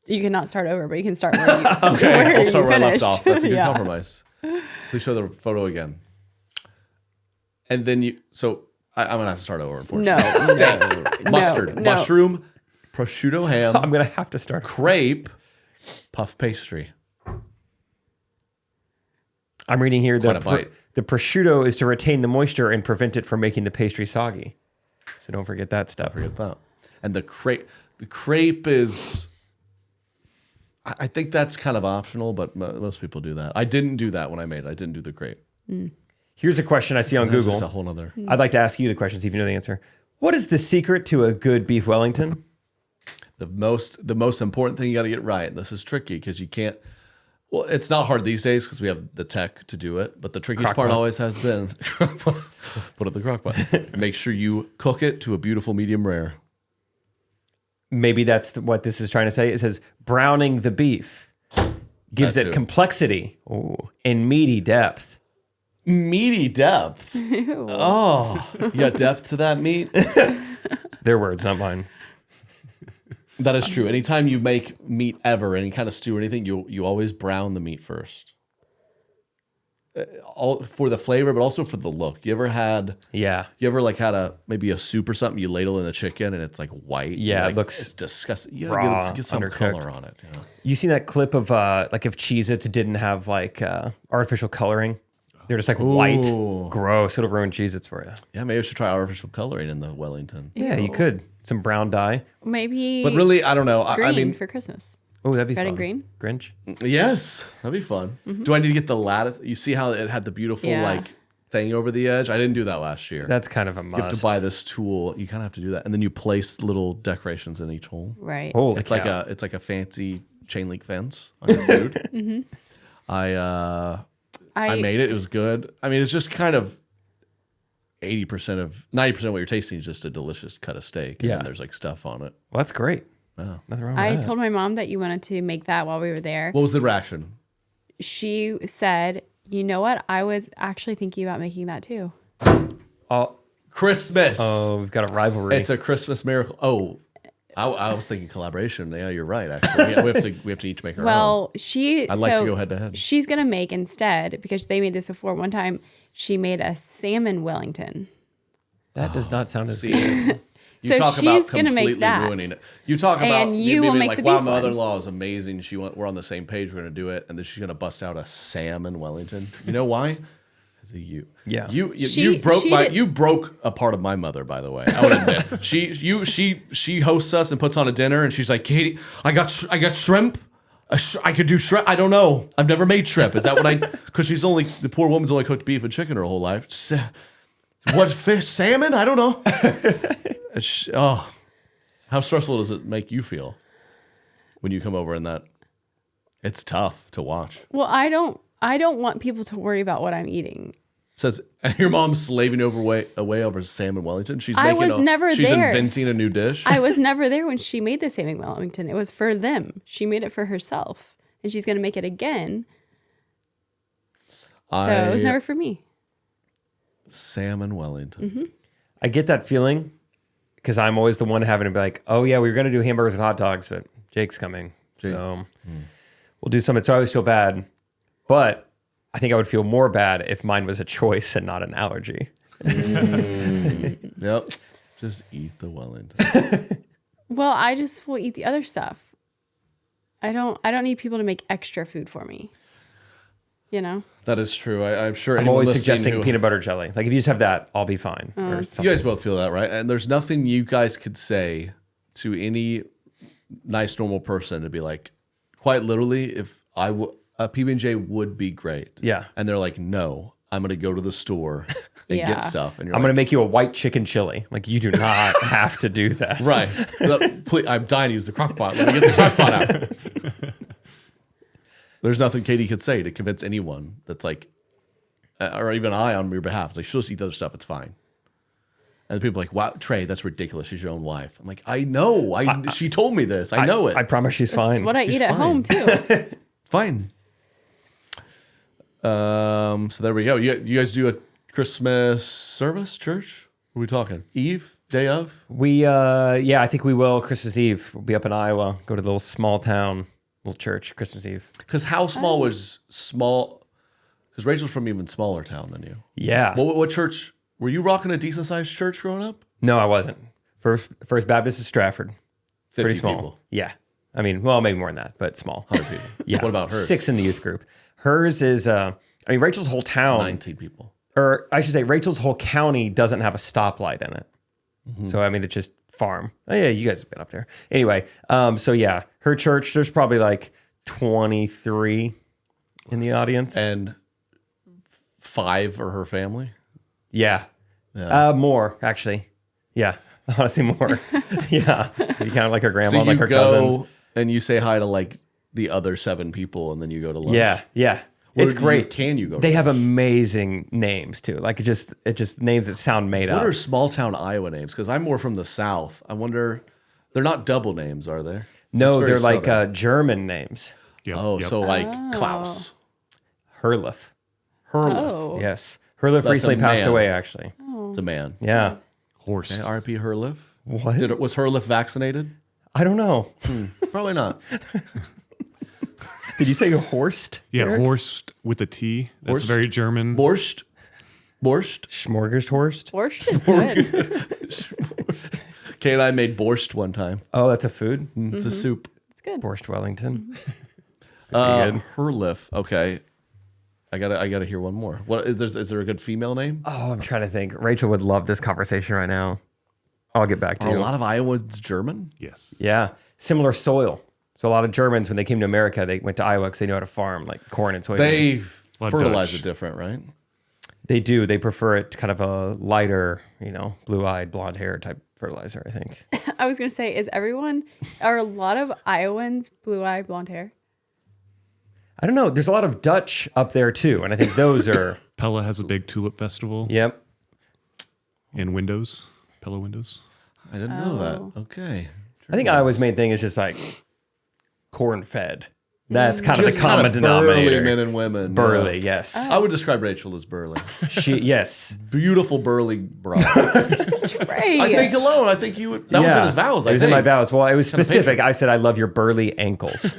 [SPEAKER 3] You cannot start over, but you can start where you
[SPEAKER 1] Okay,
[SPEAKER 3] where
[SPEAKER 1] I'll start
[SPEAKER 3] you
[SPEAKER 1] where I left
[SPEAKER 3] finished.
[SPEAKER 1] off. That's a good
[SPEAKER 3] Yeah.
[SPEAKER 1] compromise. Please show the photo again. And then I'm going to have to start over, unfortunately.
[SPEAKER 3] No.
[SPEAKER 1] Mustard,
[SPEAKER 3] No.
[SPEAKER 1] mushroom, prosciutto ham,
[SPEAKER 2] I'm going to have to start.
[SPEAKER 1] crepe, puff pastry.
[SPEAKER 2] I'm reading here
[SPEAKER 1] Quite a
[SPEAKER 2] that
[SPEAKER 1] bite.
[SPEAKER 2] the prosciutto is to retain the moisture and prevent it from making the pastry soggy. So don't forget that stuff.
[SPEAKER 1] Forget that. And the crepe is, I think that's kind of optional, but most people do that. I didn't do that when I made it. I didn't do the crepe.
[SPEAKER 2] Here's a question I see on
[SPEAKER 1] This is
[SPEAKER 2] Google.
[SPEAKER 1] a whole nother.
[SPEAKER 2] I'd like to ask you the question, see if you know the answer. What is the secret to a good beef Wellington?
[SPEAKER 1] The most important thing you got to get right. This is tricky because you can't. Well, it's not hard these days because we have the tech to do it. But the trickiest part always has been put up the crock pot. Make sure you cook it to a beautiful medium rare.
[SPEAKER 2] Maybe that's what this is trying to say. It says browning the beef gives
[SPEAKER 1] That's
[SPEAKER 2] it
[SPEAKER 1] it.
[SPEAKER 2] complexity and meaty depth.
[SPEAKER 1] Meaty depth. Oh, you got depth to that meat.
[SPEAKER 2] Their words, not mine.
[SPEAKER 1] That is true. Anytime you make meat ever, any kind of stew or anything, you always brown the meat first. All for the flavor, but also for the look. You ever had like had maybe a soup or something? You ladle in the chicken and it's like white.
[SPEAKER 2] Yeah,
[SPEAKER 1] like,
[SPEAKER 2] it looks
[SPEAKER 1] it's disgusting. You
[SPEAKER 2] raw,
[SPEAKER 1] gotta get some
[SPEAKER 2] undercooked.
[SPEAKER 1] color on it. You know?
[SPEAKER 2] You seen that clip of like if Cheez-Its didn't have like artificial coloring? They're just like white. Gross. It'll ruin Cheez-Its for you.
[SPEAKER 1] Yeah, maybe I should try artificial coloring in the Wellington.
[SPEAKER 2] Yeah, you could. Some brown dye.
[SPEAKER 3] Maybe
[SPEAKER 1] But really, I don't know.
[SPEAKER 3] green
[SPEAKER 1] I mean,
[SPEAKER 3] for Christmas.
[SPEAKER 2] Oh, that'd be
[SPEAKER 3] Red
[SPEAKER 2] fun.
[SPEAKER 3] and green?
[SPEAKER 2] Grinch.
[SPEAKER 1] yes, that'd be fun. Do I need to get the lattice? You see how it had the beautiful
[SPEAKER 3] Yeah.
[SPEAKER 1] like thing over the edge? I didn't do that last year.
[SPEAKER 2] That's kind of a must.
[SPEAKER 1] You have to buy this tool. You kind of have to do that, and then you place little decorations in each hole.
[SPEAKER 3] Right.
[SPEAKER 2] Holy
[SPEAKER 1] It's
[SPEAKER 2] cow.
[SPEAKER 1] like a fancy chain link fence on your food. I made it. It was good. I mean, it's just kind of 90% of what you're tasting is just a delicious cut of steak. And
[SPEAKER 2] Yeah.
[SPEAKER 1] then there's like stuff on it.
[SPEAKER 2] Well, that's great.
[SPEAKER 1] Wow.
[SPEAKER 2] Nothing wrong with
[SPEAKER 3] I
[SPEAKER 2] that.
[SPEAKER 3] told my mom that you wanted to make that while we were there.
[SPEAKER 1] What was the reaction?
[SPEAKER 3] She said, "You know what? I was actually thinking about making that too."
[SPEAKER 1] Christmas.
[SPEAKER 2] Oh, we've got a rivalry.
[SPEAKER 1] It's a Christmas miracle. Oh, I was thinking collaboration. Yeah, you're right. Actually, we have to each make our own.
[SPEAKER 3] Well,
[SPEAKER 1] I'd like to go head to head.
[SPEAKER 3] She's gonna make instead, because they made this before. One time, she made a salmon Wellington.
[SPEAKER 2] that does not sound as
[SPEAKER 1] See,
[SPEAKER 2] good.
[SPEAKER 1] you
[SPEAKER 3] So
[SPEAKER 1] talk about
[SPEAKER 3] she's gonna make
[SPEAKER 1] completely
[SPEAKER 3] that.
[SPEAKER 1] ruining it. You talk about
[SPEAKER 3] And you will
[SPEAKER 1] maybe
[SPEAKER 3] make
[SPEAKER 1] like,
[SPEAKER 3] the
[SPEAKER 1] wow,
[SPEAKER 3] beef
[SPEAKER 1] my
[SPEAKER 3] one.
[SPEAKER 1] mother-in-law is amazing. We're on the same page. We're gonna do it, and then she's gonna bust out a salmon Wellington. You know why? Because of you.
[SPEAKER 2] Yeah.
[SPEAKER 1] You
[SPEAKER 3] She did-
[SPEAKER 1] you broke a part of my mother, by the way. I would admit. she hosts us and puts on a dinner, and she's like, Katie, I got shrimp. I could do shrimp. I don't know. I've never made shrimp. Is that what I? Because the poor woman's only cooked beef and chicken her whole life. What fish? Salmon? I don't know. How stressful does it make you feel when you come over in that? It's tough to watch.
[SPEAKER 3] Well, I don't want people to worry about what I'm eating.
[SPEAKER 1] says, and your mom's slaving away over salmon Wellington. She's
[SPEAKER 3] I was never
[SPEAKER 1] she's
[SPEAKER 3] there.
[SPEAKER 1] inventing a new dish.
[SPEAKER 3] I was never there when she made the salmon Wellington. It was for them. She made it for herself, and she's going to make it again. So it was never for me.
[SPEAKER 1] Salmon Wellington.
[SPEAKER 2] I get that feeling because I'm always the one having to be like, oh yeah, we were going to do hamburgers and hot dogs, but Jake's coming. So we'll do something. So I always feel bad, but I think I would feel more bad if mine was a choice and not an allergy.
[SPEAKER 1] Yep. Just eat the Wellington.
[SPEAKER 3] Well, I just will eat the other stuff. I don't need people to make extra food for me. You know?
[SPEAKER 1] That is true. I'm sure
[SPEAKER 2] I'm always suggesting peanut butter jelly. Like if you just have that, I'll be fine. Or
[SPEAKER 1] you guys both feel that, right? And there's nothing you guys could say to any nice, normal person to be like, quite literally, if a PB&J would be great.
[SPEAKER 2] Yeah.
[SPEAKER 1] And they're like, no, I'm going to go to the store and get stuff. And you're
[SPEAKER 2] I'm going to make you a white chicken chili. Like you do not have to do that.
[SPEAKER 1] Right. Please, I'm dying to use the crock pot. Let me get the crock pot out. There's nothing Katie could say to convince anyone that's like, or even I on your behalf. It's like, she'll just eat the other stuff. It's fine. And people are like, wow, Trey, that's ridiculous. She's your own wife. I'm like, I know. She told me this. I know it.
[SPEAKER 2] I promise she's fine.
[SPEAKER 3] That's what I eat at home too.
[SPEAKER 1] Fine. So there we go. You guys do a Christmas service, church? What are we talking? Eve? Day of?
[SPEAKER 2] I think we will. Christmas Eve. We'll be up in Iowa. Go to the little small town, little church, Christmas Eve.
[SPEAKER 1] Because how small was small? Because Rachel's from even smaller town than you.
[SPEAKER 2] Yeah.
[SPEAKER 1] What church? Were you rocking a decent sized church growing up?
[SPEAKER 2] No, I wasn't. First Baptist is Stratford.
[SPEAKER 1] 50
[SPEAKER 2] Pretty small.
[SPEAKER 1] people.
[SPEAKER 2] Yeah. I mean, well, maybe more than that, but small.
[SPEAKER 1] 100 people.
[SPEAKER 2] Yeah.
[SPEAKER 1] What about hers?
[SPEAKER 2] 6 in the youth group. Hers is, Rachel's whole town.
[SPEAKER 1] 19 people.
[SPEAKER 2] Or I should say, Rachel's whole county doesn't have a stoplight in it. Mm-hmm. So, I mean, it's just farm. Oh, yeah, you guys have been up there. Anyway, so yeah, her church, there's probably like 23 in the audience.
[SPEAKER 1] And 5 are her family?
[SPEAKER 2] Yeah. More, actually. Yeah. Honestly, more. Yeah. You count like her grandma,
[SPEAKER 1] So you
[SPEAKER 2] like her
[SPEAKER 1] go
[SPEAKER 2] cousins.
[SPEAKER 1] and you say hi to like the other 7 people and then you go to lunch?
[SPEAKER 2] Yeah. Yeah. It's great.
[SPEAKER 1] Can you go to
[SPEAKER 2] They have
[SPEAKER 1] lunch?
[SPEAKER 2] amazing names too. Like it just names that sound made up.
[SPEAKER 1] What are small town Iowa names? Because I'm more from the South. I wonder, they're not double names, are they?
[SPEAKER 2] No,
[SPEAKER 1] It's
[SPEAKER 2] they're
[SPEAKER 1] very
[SPEAKER 2] like
[SPEAKER 1] Southern.
[SPEAKER 2] German names.
[SPEAKER 5] Yep,
[SPEAKER 1] Oh,
[SPEAKER 5] yep.
[SPEAKER 1] so like Klaus.
[SPEAKER 2] Herluf.
[SPEAKER 3] Oh.
[SPEAKER 2] Yes. Herluf
[SPEAKER 1] That's
[SPEAKER 2] recently
[SPEAKER 1] a
[SPEAKER 2] passed
[SPEAKER 1] man.
[SPEAKER 2] away, actually.
[SPEAKER 1] The man.
[SPEAKER 2] Yeah.
[SPEAKER 5] Horse.
[SPEAKER 1] Okay, R.I.P. Herlif.
[SPEAKER 2] What?
[SPEAKER 1] Was Herlif vaccinated?
[SPEAKER 2] I don't know.
[SPEAKER 1] Probably not.
[SPEAKER 2] Did you say Horst?
[SPEAKER 5] Yeah,
[SPEAKER 2] Eric?
[SPEAKER 5] Horst with a T. That's
[SPEAKER 1] Horst?
[SPEAKER 5] very German.
[SPEAKER 1] Borscht.
[SPEAKER 2] Smorgasthorst?
[SPEAKER 3] Borscht is good.
[SPEAKER 1] Kate and I made borscht one time.
[SPEAKER 2] Oh, that's a food?
[SPEAKER 1] It's a soup.
[SPEAKER 3] It's good.
[SPEAKER 2] Borscht Wellington. Good.
[SPEAKER 1] Herlif. Okay. I gotta hear one more. What is there a good female name?
[SPEAKER 2] Oh, I'm trying to think. Rachel would love this conversation right now. I'll get back to
[SPEAKER 1] Are
[SPEAKER 2] you.
[SPEAKER 1] a lot of Iowans German?
[SPEAKER 5] Yes.
[SPEAKER 2] Yeah. Similar soil. So a lot of Germans, when they came to America, they went to Iowa because they knew how to farm, like corn and soybeans.
[SPEAKER 1] They
[SPEAKER 5] Well,
[SPEAKER 1] fertilize
[SPEAKER 5] Dutch.
[SPEAKER 1] it different, right?
[SPEAKER 2] They do. They prefer it to kind of a lighter, blue-eyed, blonde hair type fertilizer, I think.
[SPEAKER 3] I was going to say, are a lot of Iowans blue-eyed, blonde hair?
[SPEAKER 2] I don't know. There's a lot of Dutch up there too, and I think those are.
[SPEAKER 5] Pella has a big tulip festival
[SPEAKER 2] Yep.
[SPEAKER 5] and windows. Pella windows.
[SPEAKER 1] I didn't know that. Okay.
[SPEAKER 2] I think Iowa's main thing is just like corn-fed. That's kind of
[SPEAKER 1] Just
[SPEAKER 2] the common
[SPEAKER 1] kind of burly
[SPEAKER 2] denominator.
[SPEAKER 1] men and women.
[SPEAKER 2] Burly,
[SPEAKER 1] yeah.
[SPEAKER 2] yes.
[SPEAKER 1] I would describe Rachel as burly.
[SPEAKER 2] Yes.
[SPEAKER 1] Beautiful burly broad.
[SPEAKER 3] Trey.
[SPEAKER 1] I think alone. I think you would. That was in his vows.
[SPEAKER 2] It was in my vows. Well, it was
[SPEAKER 1] Kind of
[SPEAKER 2] specific. I said, I love your burly ankles.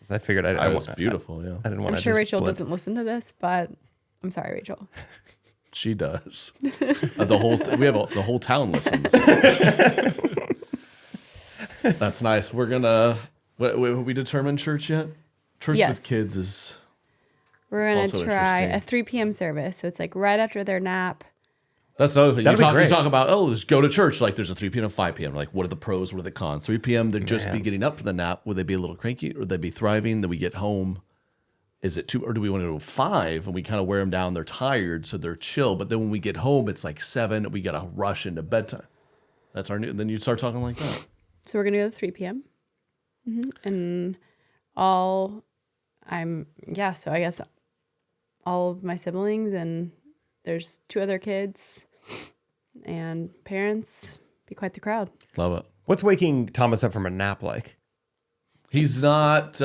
[SPEAKER 2] So I figured I
[SPEAKER 1] was beautiful. Yeah,
[SPEAKER 2] I didn't want
[SPEAKER 3] I'm
[SPEAKER 2] to.
[SPEAKER 3] sure Rachel doesn't listen to this, but I'm sorry, Rachel.
[SPEAKER 1] she does. We have the whole town listens. That's nice. We're gonna. We determined church yet? Church
[SPEAKER 3] Yes.
[SPEAKER 1] with kids is.
[SPEAKER 3] We're going
[SPEAKER 1] Also
[SPEAKER 3] to try
[SPEAKER 1] interesting.
[SPEAKER 3] a 3 p.m. service. So it's like right after their nap.
[SPEAKER 1] That's another thing.
[SPEAKER 2] That'd be
[SPEAKER 1] You
[SPEAKER 2] great.
[SPEAKER 1] talk about, let's go to church. Like there's a 3 p.m. and 5 p.m. Like what are the pros? What are the cons? 3 p.m. They'd just be getting up for the nap. Would they be a little cranky or would they be thriving? Then we get home. Is it 2 or do we want to go 5 and we kind of wear them down? They're tired, so they're chill. But then when we get home, it's like 7. We got to rush into bedtime. That's our new. Then you start talking like that.
[SPEAKER 3] So we're going to go to 3 p.m. And so I guess all of my siblings, and there's 2 other kids and parents. Be quite the crowd.
[SPEAKER 1] Love it.
[SPEAKER 2] What's waking Thomas up from a nap like?
[SPEAKER 1] He's not.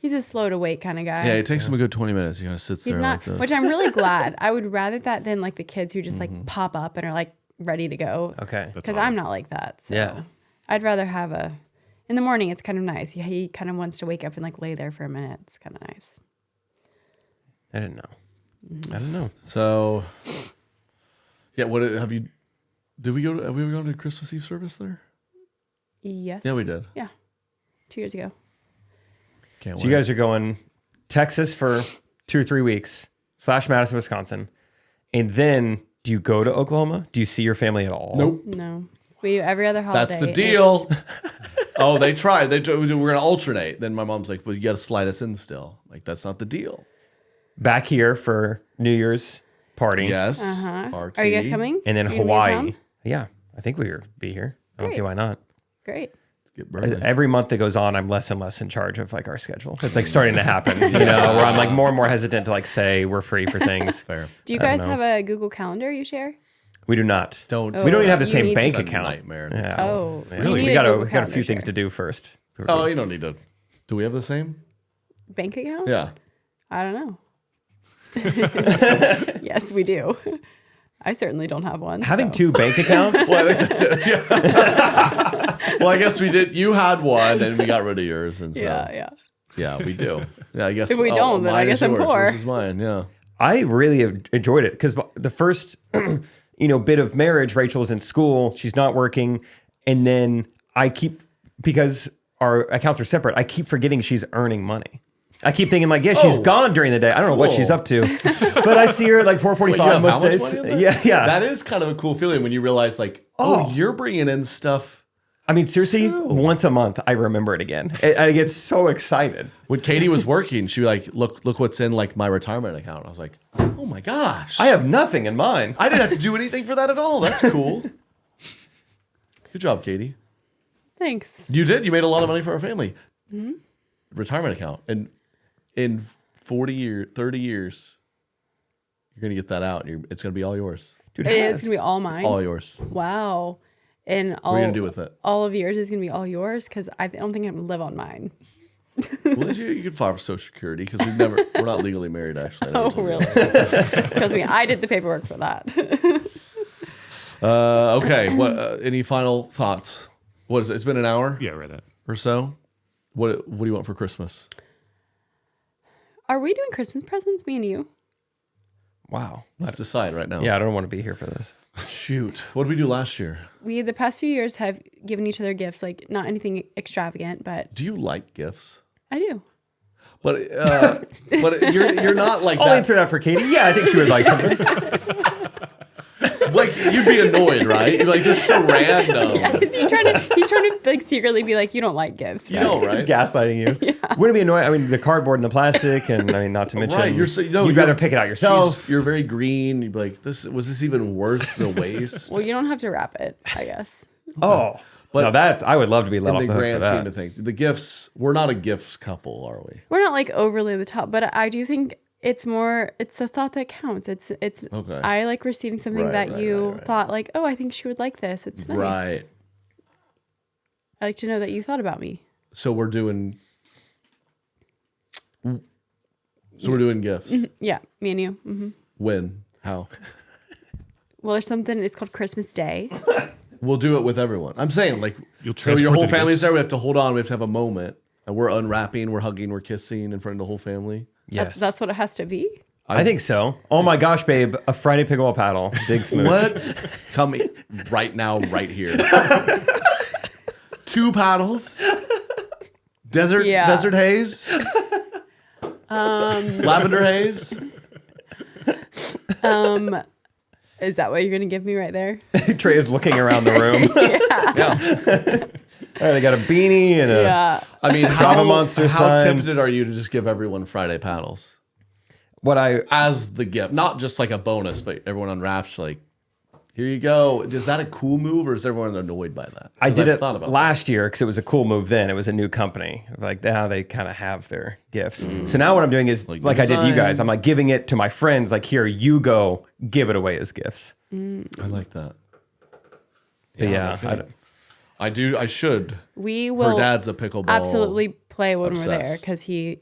[SPEAKER 3] He's a slow to wake kind of guy.
[SPEAKER 1] Yeah, it takes him a good 20 minutes. He kind of sits
[SPEAKER 3] He's
[SPEAKER 1] there
[SPEAKER 3] not,
[SPEAKER 1] like this.
[SPEAKER 3] which I'm really glad. I would rather that than like the kids who just like pop up and are like ready to go.
[SPEAKER 2] Okay.
[SPEAKER 3] Because I'm not like that. So
[SPEAKER 2] Yeah.
[SPEAKER 3] I'd rather have in the morning, it's kind of nice. He kind of wants to wake up and like lay there for a minute. It's kind of nice.
[SPEAKER 2] I didn't know. I don't know.
[SPEAKER 1] So, yeah, what have you? Did we go? Have we gone to Christmas Eve service there?
[SPEAKER 3] Yes.
[SPEAKER 1] Yeah, we did.
[SPEAKER 3] Yeah. 2 years ago.
[SPEAKER 1] Can't
[SPEAKER 2] So
[SPEAKER 1] wait.
[SPEAKER 2] you guys are going Texas for 2 or 3 weeks / Madison, Wisconsin. And then do you go to Oklahoma? Do you see your family at all?
[SPEAKER 1] Nope.
[SPEAKER 3] No. We do every other holiday.
[SPEAKER 1] That's the deal. Oh, they tried. We're going to alternate. Then my mom's like, well, you got to slide us in still. Like, that's not the deal.
[SPEAKER 2] Back here for New Year's party.
[SPEAKER 1] Yes.
[SPEAKER 3] Are you guys coming?
[SPEAKER 2] And then
[SPEAKER 3] Are you gonna be in
[SPEAKER 2] Hawaii.
[SPEAKER 3] town?
[SPEAKER 2] Yeah, I think we would be here. I don't
[SPEAKER 3] Great.
[SPEAKER 2] see why not.
[SPEAKER 3] Great.
[SPEAKER 1] Get burning.
[SPEAKER 2] Every month that goes on, I'm less and less in charge of like our schedule. It's like starting to happen, where I'm like more and more hesitant to like say we're free for things.
[SPEAKER 1] Fair.
[SPEAKER 3] Do you guys have a Google Calendar you share?
[SPEAKER 2] We do not.
[SPEAKER 1] Don't.
[SPEAKER 2] We don't even have the
[SPEAKER 3] You
[SPEAKER 2] same
[SPEAKER 3] need
[SPEAKER 2] bank
[SPEAKER 3] to-
[SPEAKER 1] It's a
[SPEAKER 2] account.
[SPEAKER 1] nightmare.
[SPEAKER 2] Yeah.
[SPEAKER 3] Oh,
[SPEAKER 2] Yeah.
[SPEAKER 3] you need
[SPEAKER 2] We
[SPEAKER 3] a
[SPEAKER 2] got
[SPEAKER 3] Google
[SPEAKER 2] a few
[SPEAKER 3] Calendar
[SPEAKER 2] things
[SPEAKER 3] share.
[SPEAKER 2] to do first.
[SPEAKER 1] Oh, you don't need to. Do we have the same?
[SPEAKER 3] Bank account?
[SPEAKER 1] Yeah.
[SPEAKER 3] I don't know. Yes, we do. I certainly don't have one.
[SPEAKER 2] Having
[SPEAKER 3] so.
[SPEAKER 2] 2 bank accounts?
[SPEAKER 1] Well, I think that's it. Yeah. Well, I guess we did. You had one, and we got rid of yours, and so
[SPEAKER 3] Yeah.
[SPEAKER 1] we do. Yeah, I guess
[SPEAKER 3] If we don't, then I
[SPEAKER 1] mine
[SPEAKER 3] guess
[SPEAKER 1] is
[SPEAKER 3] I'm
[SPEAKER 1] yours.
[SPEAKER 3] poor.
[SPEAKER 1] Yours is mine. Yeah.
[SPEAKER 2] I really enjoyed it because the first, bit of marriage, Rachel's in school, she's not working, and then because our accounts are separate, I keep forgetting she's earning money. I keep thinking like, she's gone during the day. I don't know what she's up to, but I see her at like 4:45 most days. Yeah.
[SPEAKER 1] That is kind of a cool feeling when you realize like, you're bringing in stuff.
[SPEAKER 2] I mean, seriously, once a month, I remember it again. I get so excited.
[SPEAKER 1] When Katie was working, she was like, look what's in like my retirement account. I was like, oh my gosh.
[SPEAKER 2] I have nothing in mine.
[SPEAKER 1] I didn't have to do anything for that at all. That's cool. Good job, Katie.
[SPEAKER 3] Thanks.
[SPEAKER 1] You did. You made a lot of money for our family. Mm-hmm. Retirement account. And in 30 years, you're going to get that out. And it's going to be all yours.
[SPEAKER 2] Dude,
[SPEAKER 3] It is going to be all mine.
[SPEAKER 1] All yours.
[SPEAKER 3] Wow. And all,
[SPEAKER 1] What are you going to do with it?
[SPEAKER 3] all of yours is going to be all yours because I don't think I'm going to live on mine.
[SPEAKER 1] Well, you can file for Social Security because we're not legally married, actually.
[SPEAKER 3] Oh, really? Trust me, I did the paperwork for that.
[SPEAKER 1] Okay. What? Any final thoughts? What is it? It's been an hour
[SPEAKER 5] Yeah, right at.
[SPEAKER 1] or so. What do you want for Christmas?
[SPEAKER 3] Are we doing Christmas presents, me and you?
[SPEAKER 2] Wow.
[SPEAKER 1] Let's decide right now.
[SPEAKER 2] Yeah, I don't want to be here for this.
[SPEAKER 1] Shoot. What did we do last year?
[SPEAKER 3] We, the past few years, have given each other gifts, like not anything extravagant, but
[SPEAKER 1] Do you like gifts?
[SPEAKER 3] I do.
[SPEAKER 1] But you're not like
[SPEAKER 2] I'll
[SPEAKER 1] that.
[SPEAKER 2] answer that for Katie. Yeah, I think she would like something.
[SPEAKER 1] Like you'd be annoyed, right? You're like, this is so random.
[SPEAKER 3] Yeah, he's trying to like secretly be like, you don't like gifts.
[SPEAKER 1] You know,
[SPEAKER 2] He's
[SPEAKER 1] right?
[SPEAKER 2] gaslighting you. Wouldn't it be annoying? I mean, the cardboard and the plastic, and I mean, not to mention,
[SPEAKER 1] Right,
[SPEAKER 2] you'd rather pick it out yourself.
[SPEAKER 1] You're very green. You'd be like, was this even worth the waste?
[SPEAKER 3] Well, you don't have to wrap it, I guess.
[SPEAKER 2] Oh,
[SPEAKER 1] But
[SPEAKER 2] but I would love to be let
[SPEAKER 1] In
[SPEAKER 2] off
[SPEAKER 1] the
[SPEAKER 2] the hook for
[SPEAKER 1] grand scheme
[SPEAKER 2] that.
[SPEAKER 1] of things, the gifts. We're not a gifts couple, are we?
[SPEAKER 3] We're not like overly the top, but I do think it's the thought that counts. It's
[SPEAKER 1] Okay.
[SPEAKER 3] I like receiving something that you thought like, oh, I think she would like this. It's nice.
[SPEAKER 1] Right.
[SPEAKER 3] I like to know that you thought about me.
[SPEAKER 1] So we're doing. So we're doing gifts.
[SPEAKER 3] Yeah, me and you. Mm-hmm.
[SPEAKER 1] When? How?
[SPEAKER 3] Well, there's something. It's called Christmas Day.
[SPEAKER 1] We'll do it with everyone. I'm saying, like,
[SPEAKER 5] You'll
[SPEAKER 1] so your
[SPEAKER 5] transport
[SPEAKER 1] whole
[SPEAKER 5] the
[SPEAKER 1] family's
[SPEAKER 5] gifts?
[SPEAKER 1] there. We have to hold on. We have to have a moment, and we're unwrapping, we're hugging, we're kissing in front of the whole family.
[SPEAKER 2] Yes,
[SPEAKER 3] That's what it has to be.
[SPEAKER 2] I think so. Oh my gosh, babe, a Friday pickleball paddle, big smooth.
[SPEAKER 1] What? Come right now, right here. 2 paddles. Desert haze. Lavender haze.
[SPEAKER 3] Is that what you're gonna give me right there?
[SPEAKER 2] Trey is looking around the room.
[SPEAKER 1] Yeah.
[SPEAKER 2] All right, I got a beanie and a.
[SPEAKER 3] Yeah.
[SPEAKER 1] I mean,
[SPEAKER 2] Java Monster
[SPEAKER 1] how
[SPEAKER 2] sign.
[SPEAKER 1] tempted are you to just give everyone Friday paddles
[SPEAKER 2] What I
[SPEAKER 1] as the gift? Not just like a bonus, but everyone unwraps like Here you go. Is that a cool move, or is everyone annoyed by that?
[SPEAKER 2] I did it
[SPEAKER 1] last
[SPEAKER 2] last year because it was a cool move then. It was a new company. Like now they kind of have their gifts. So now what I'm doing is like I did you guys. I'm like giving it to my friends. Like here, you go, give it away as gifts.
[SPEAKER 1] I like that.
[SPEAKER 2] Yeah,
[SPEAKER 1] okay. I do. I should.
[SPEAKER 3] We will.
[SPEAKER 1] Her dad's a pickleball.
[SPEAKER 3] Absolutely play when
[SPEAKER 1] obsessed.
[SPEAKER 3] we're there because he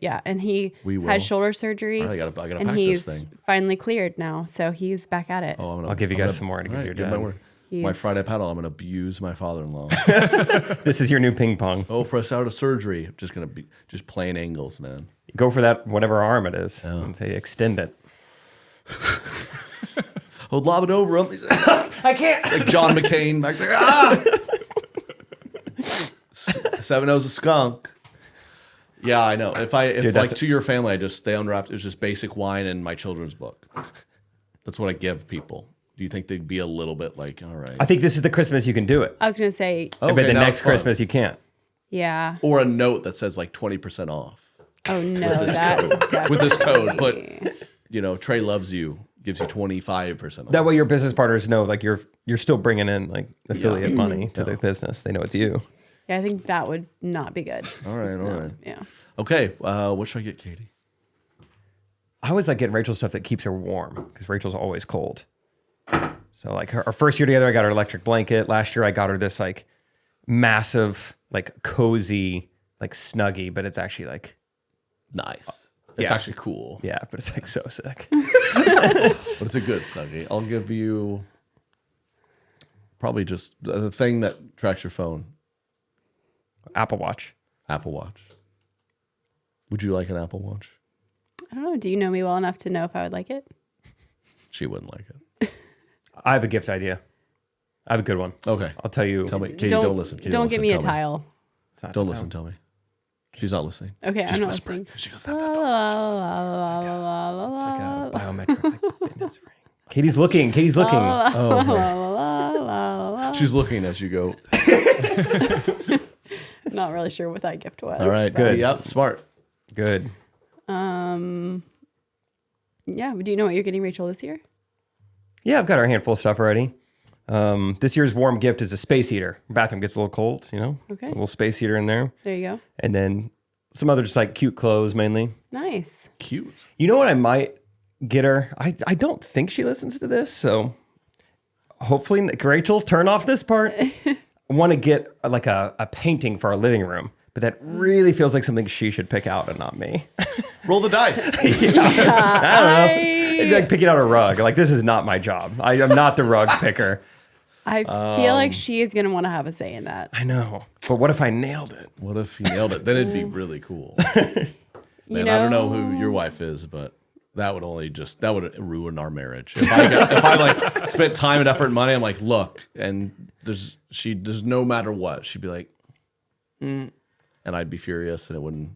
[SPEAKER 1] We
[SPEAKER 3] had shoulder surgery.
[SPEAKER 1] I gotta
[SPEAKER 3] and
[SPEAKER 1] pack
[SPEAKER 3] he's
[SPEAKER 1] this thing.
[SPEAKER 3] finally cleared now, so he's back at it.
[SPEAKER 1] Oh,
[SPEAKER 2] I'll give you guys some more to give your dad.
[SPEAKER 1] My word. My Friday paddle. I'm gonna abuse my father-in-law.
[SPEAKER 2] This is your new ping pong.
[SPEAKER 1] Oh, fresh out of surgery. I'm just gonna be just playing angles, man.
[SPEAKER 2] Go for that whatever arm it is and say extend it.
[SPEAKER 1] Oh, lob it over him.
[SPEAKER 2] I can't.
[SPEAKER 1] Like John McCain back there. Ah! 7-0's a skunk. Yeah, I know. If like to your family, they unwrapped. It was just basic wine and my children's book. That's what I give people. Do you think they'd be a little bit like, all right?
[SPEAKER 2] I think this is the Christmas you can do it.
[SPEAKER 3] I was gonna say,
[SPEAKER 2] But the next Christmas you can't.
[SPEAKER 3] yeah.
[SPEAKER 1] Or a note that says like 20% off
[SPEAKER 3] Oh no, that's definitely
[SPEAKER 1] with this code. But Trey loves you. Gives you 25% off.
[SPEAKER 2] That way your business partners know like you're still bringing in like affiliate money to the business. They know it's you.
[SPEAKER 3] Yeah, I think that would not be good.
[SPEAKER 1] All right.
[SPEAKER 3] Yeah.
[SPEAKER 1] Okay, what should I get Katie?
[SPEAKER 2] I always like getting Rachel stuff that keeps her warm because Rachel's always cold. So like our first year together, I got her electric blanket. Last year, I got her this like massive, like cozy, like Snuggie, but it's actually like
[SPEAKER 1] Nice. It's actually cool.
[SPEAKER 2] Yeah, but it's like so sick.
[SPEAKER 1] But it's a good Snuggie. I'll give you probably just the thing that tracks your phone.
[SPEAKER 2] Apple Watch.
[SPEAKER 1] Apple Watch. Would you like an Apple Watch?
[SPEAKER 3] I don't know. Do you know me well enough to know if I would like it?
[SPEAKER 1] She wouldn't like it.
[SPEAKER 2] I have a gift idea. I have a good one.
[SPEAKER 1] Okay.
[SPEAKER 2] I'll tell you.
[SPEAKER 1] Tell me. Katie, don't listen. Katie,
[SPEAKER 3] don't give me a
[SPEAKER 1] Tell
[SPEAKER 3] tile.
[SPEAKER 1] Don't listen. Tell me. She's not listening.
[SPEAKER 3] Okay,
[SPEAKER 1] She's
[SPEAKER 3] I'm not
[SPEAKER 1] whispering.
[SPEAKER 3] listening.
[SPEAKER 1] She doesn't have headphones on.
[SPEAKER 2] It's like a biometric like, fitness ring. Katie's looking.
[SPEAKER 1] Oh, she's looking as you go.
[SPEAKER 3] Not really sure what that gift was.
[SPEAKER 1] All right. Good. Yep. Smart.
[SPEAKER 2] Good.
[SPEAKER 3] Yeah. Do you know what you're getting Rachel this year?
[SPEAKER 2] Yeah, I've got our handful of stuff already. This year's warm gift is a space heater. Bathroom gets a little cold,
[SPEAKER 3] Okay.
[SPEAKER 2] A little space heater in there.
[SPEAKER 3] There you go.
[SPEAKER 2] And then some other just like cute clothes mainly.
[SPEAKER 3] Nice.
[SPEAKER 1] Cute.
[SPEAKER 2] You know what I might get her? I don't think she listens to this, so hopefully, Rachel, turn off this part. I want to get like a painting for our living room, but that really feels like something she should pick out and not me.
[SPEAKER 1] Roll the dice.
[SPEAKER 2] I don't know. It'd be like picking out a rug. Like, this is not my job. I am not the rug picker.
[SPEAKER 3] I feel like she is going to want to have a say in that.
[SPEAKER 2] I know. But what if I nailed it?
[SPEAKER 1] What if you nailed it? Then it'd be really cool. Man, I don't know who your wife is, but that would ruin our marriage. If I like spent time and effort and money, I'm like, look, and there's no matter what, she'd be like, and I'd be furious, and it wouldn't.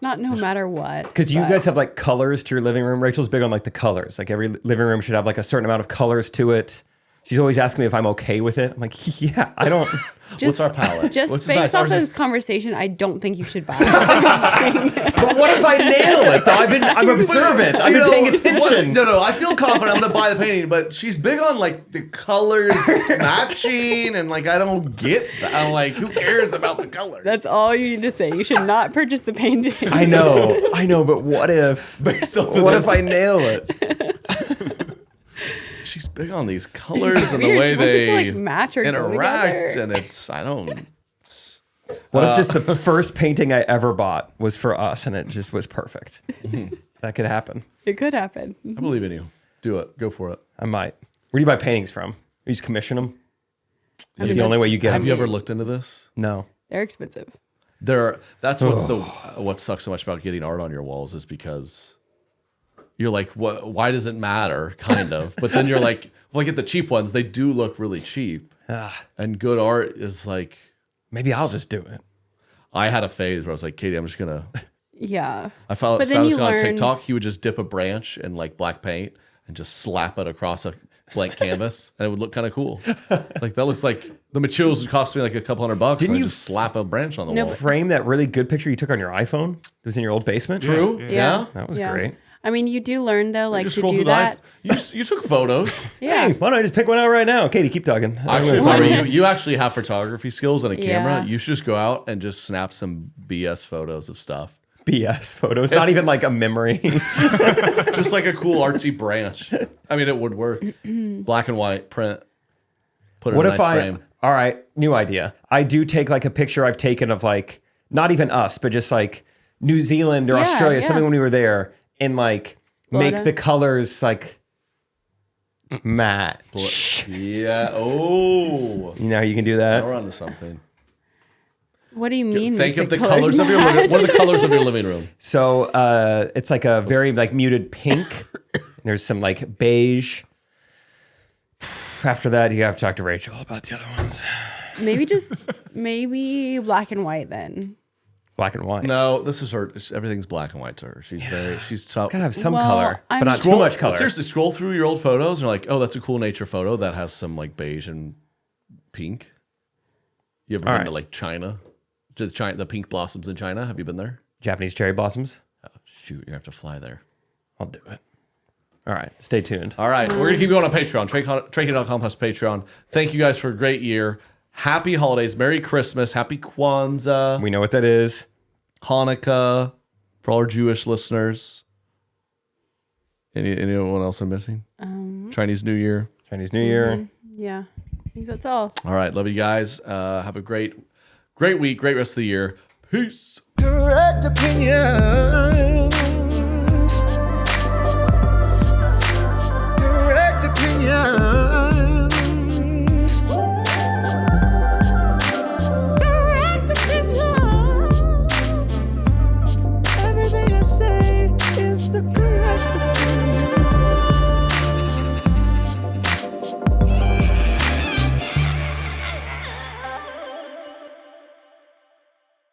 [SPEAKER 3] Not no matter what.
[SPEAKER 2] Because you guys have like colors to your living room. Rachel's big on like the colors. Like every living room should have like a certain amount of colors to it. She's always asking me if I'm okay with it. I'm like, yeah, I don't.
[SPEAKER 1] What's our palette?
[SPEAKER 3] Just based off of this conversation, I don't think you should buy it.
[SPEAKER 2] But what if I nail it? Though I'm observant. I've been paying attention.
[SPEAKER 1] No. I feel confident I'm gonna buy the painting, but she's big on like the colors matching, and like I don't get that. I'm like, who cares about the colors?
[SPEAKER 3] That's all you need to say. You should not purchase the painting.
[SPEAKER 2] I know, but what if? What if I nail it?
[SPEAKER 1] She's big on these colors and the way they
[SPEAKER 3] match or
[SPEAKER 1] interact, and I don't.
[SPEAKER 2] What if just the first painting I ever bought was for us, and it just was perfect? That could happen.
[SPEAKER 3] It could happen.
[SPEAKER 1] I believe in you. Do it. Go for it.
[SPEAKER 2] I might. Where do you buy paintings from? You just commission them? That's the only way you get them.
[SPEAKER 1] Have you ever looked into this?
[SPEAKER 2] No.
[SPEAKER 3] They're expensive.
[SPEAKER 1] That's what sucks so much about getting art on your walls is because you're like, what? Why does it matter? Kind of, but then you're like, well, I get the cheap ones. They do look really cheap, and good art is like.
[SPEAKER 2] Maybe I'll just do it.
[SPEAKER 1] I had a phase where I was like, Katie, I'm just gonna.
[SPEAKER 3] Yeah.
[SPEAKER 1] I followed Silas on TikTok. He would just dip a branch in like black paint and just slap it across a blank canvas, and it would look kind of cool. It's like that looks like the materials would cost me like a couple $100.
[SPEAKER 2] Didn't you
[SPEAKER 1] just slap a branch on the wall?
[SPEAKER 2] Frame that really good picture you took on your iPhone? It was in your old basement.
[SPEAKER 1] True.
[SPEAKER 3] Yeah.
[SPEAKER 2] That was great.
[SPEAKER 3] I mean, you do learn though, like
[SPEAKER 1] Just
[SPEAKER 3] to
[SPEAKER 1] scroll
[SPEAKER 3] do
[SPEAKER 1] through
[SPEAKER 3] that.
[SPEAKER 1] You took photos.
[SPEAKER 3] Yeah.
[SPEAKER 2] Hey, why don't I just pick one out right now? Katie, keep talking.
[SPEAKER 1] Actually, if I were you actually have photography skills and a camera.
[SPEAKER 3] Yeah.
[SPEAKER 1] You should just go out and just snap some BS photos of stuff.
[SPEAKER 2] BS photos, not even like a memory.
[SPEAKER 1] Just like a cool artsy branch. I mean, it would work. Black and white print. Put it
[SPEAKER 2] What
[SPEAKER 1] in a
[SPEAKER 2] if
[SPEAKER 1] nice frame.
[SPEAKER 2] all right, new idea. I do take like a picture I've taken of like, not even us, but just like New Zealand or
[SPEAKER 3] Yeah,
[SPEAKER 2] Australia,
[SPEAKER 3] yeah.
[SPEAKER 2] something when we were there, and like make
[SPEAKER 3] Florida.
[SPEAKER 2] the colors like matte.
[SPEAKER 1] Yeah. Oh.
[SPEAKER 2] You know how you can do that?
[SPEAKER 1] Now we're on to something.
[SPEAKER 3] What do you mean?
[SPEAKER 1] Think
[SPEAKER 3] with
[SPEAKER 1] of the colors of your living room. What are the colors of your living room?
[SPEAKER 2] So it's like a very like muted pink. There's some like beige. After that, you have to talk to Rachel about the other ones.
[SPEAKER 3] Maybe black and white then.
[SPEAKER 2] Black and white.
[SPEAKER 1] No, this is her. Everything's black and white to her. She's tough.
[SPEAKER 2] Gotta have some
[SPEAKER 3] Well,
[SPEAKER 2] color,
[SPEAKER 3] I'm-
[SPEAKER 2] but not too much color.
[SPEAKER 1] Seriously, scroll through your old photos and you're like, oh, that's a cool nature photo that has some like beige and pink. You ever been to like China? To China, the pink blossoms in China. Have you been there?
[SPEAKER 2] Japanese cherry blossoms.
[SPEAKER 1] Oh, shoot, you have to fly there.
[SPEAKER 2] I'll do it. All right, stay tuned.
[SPEAKER 1] All right, we're gonna keep going on Patreon. Trey.com/Patreon. Thank you guys for a great year. Happy holidays, Merry Christmas, Happy Kwanzaa,
[SPEAKER 2] We know what that is.
[SPEAKER 1] Hanukkah, for all our Jewish listeners. Anyone else I'm missing? Chinese New Year.
[SPEAKER 2] Chinese New Year.
[SPEAKER 3] Yeah. I think that's all.
[SPEAKER 1] All right, love you guys. Have a great week, great rest of the year. Peace.
[SPEAKER 4] Correct opinion.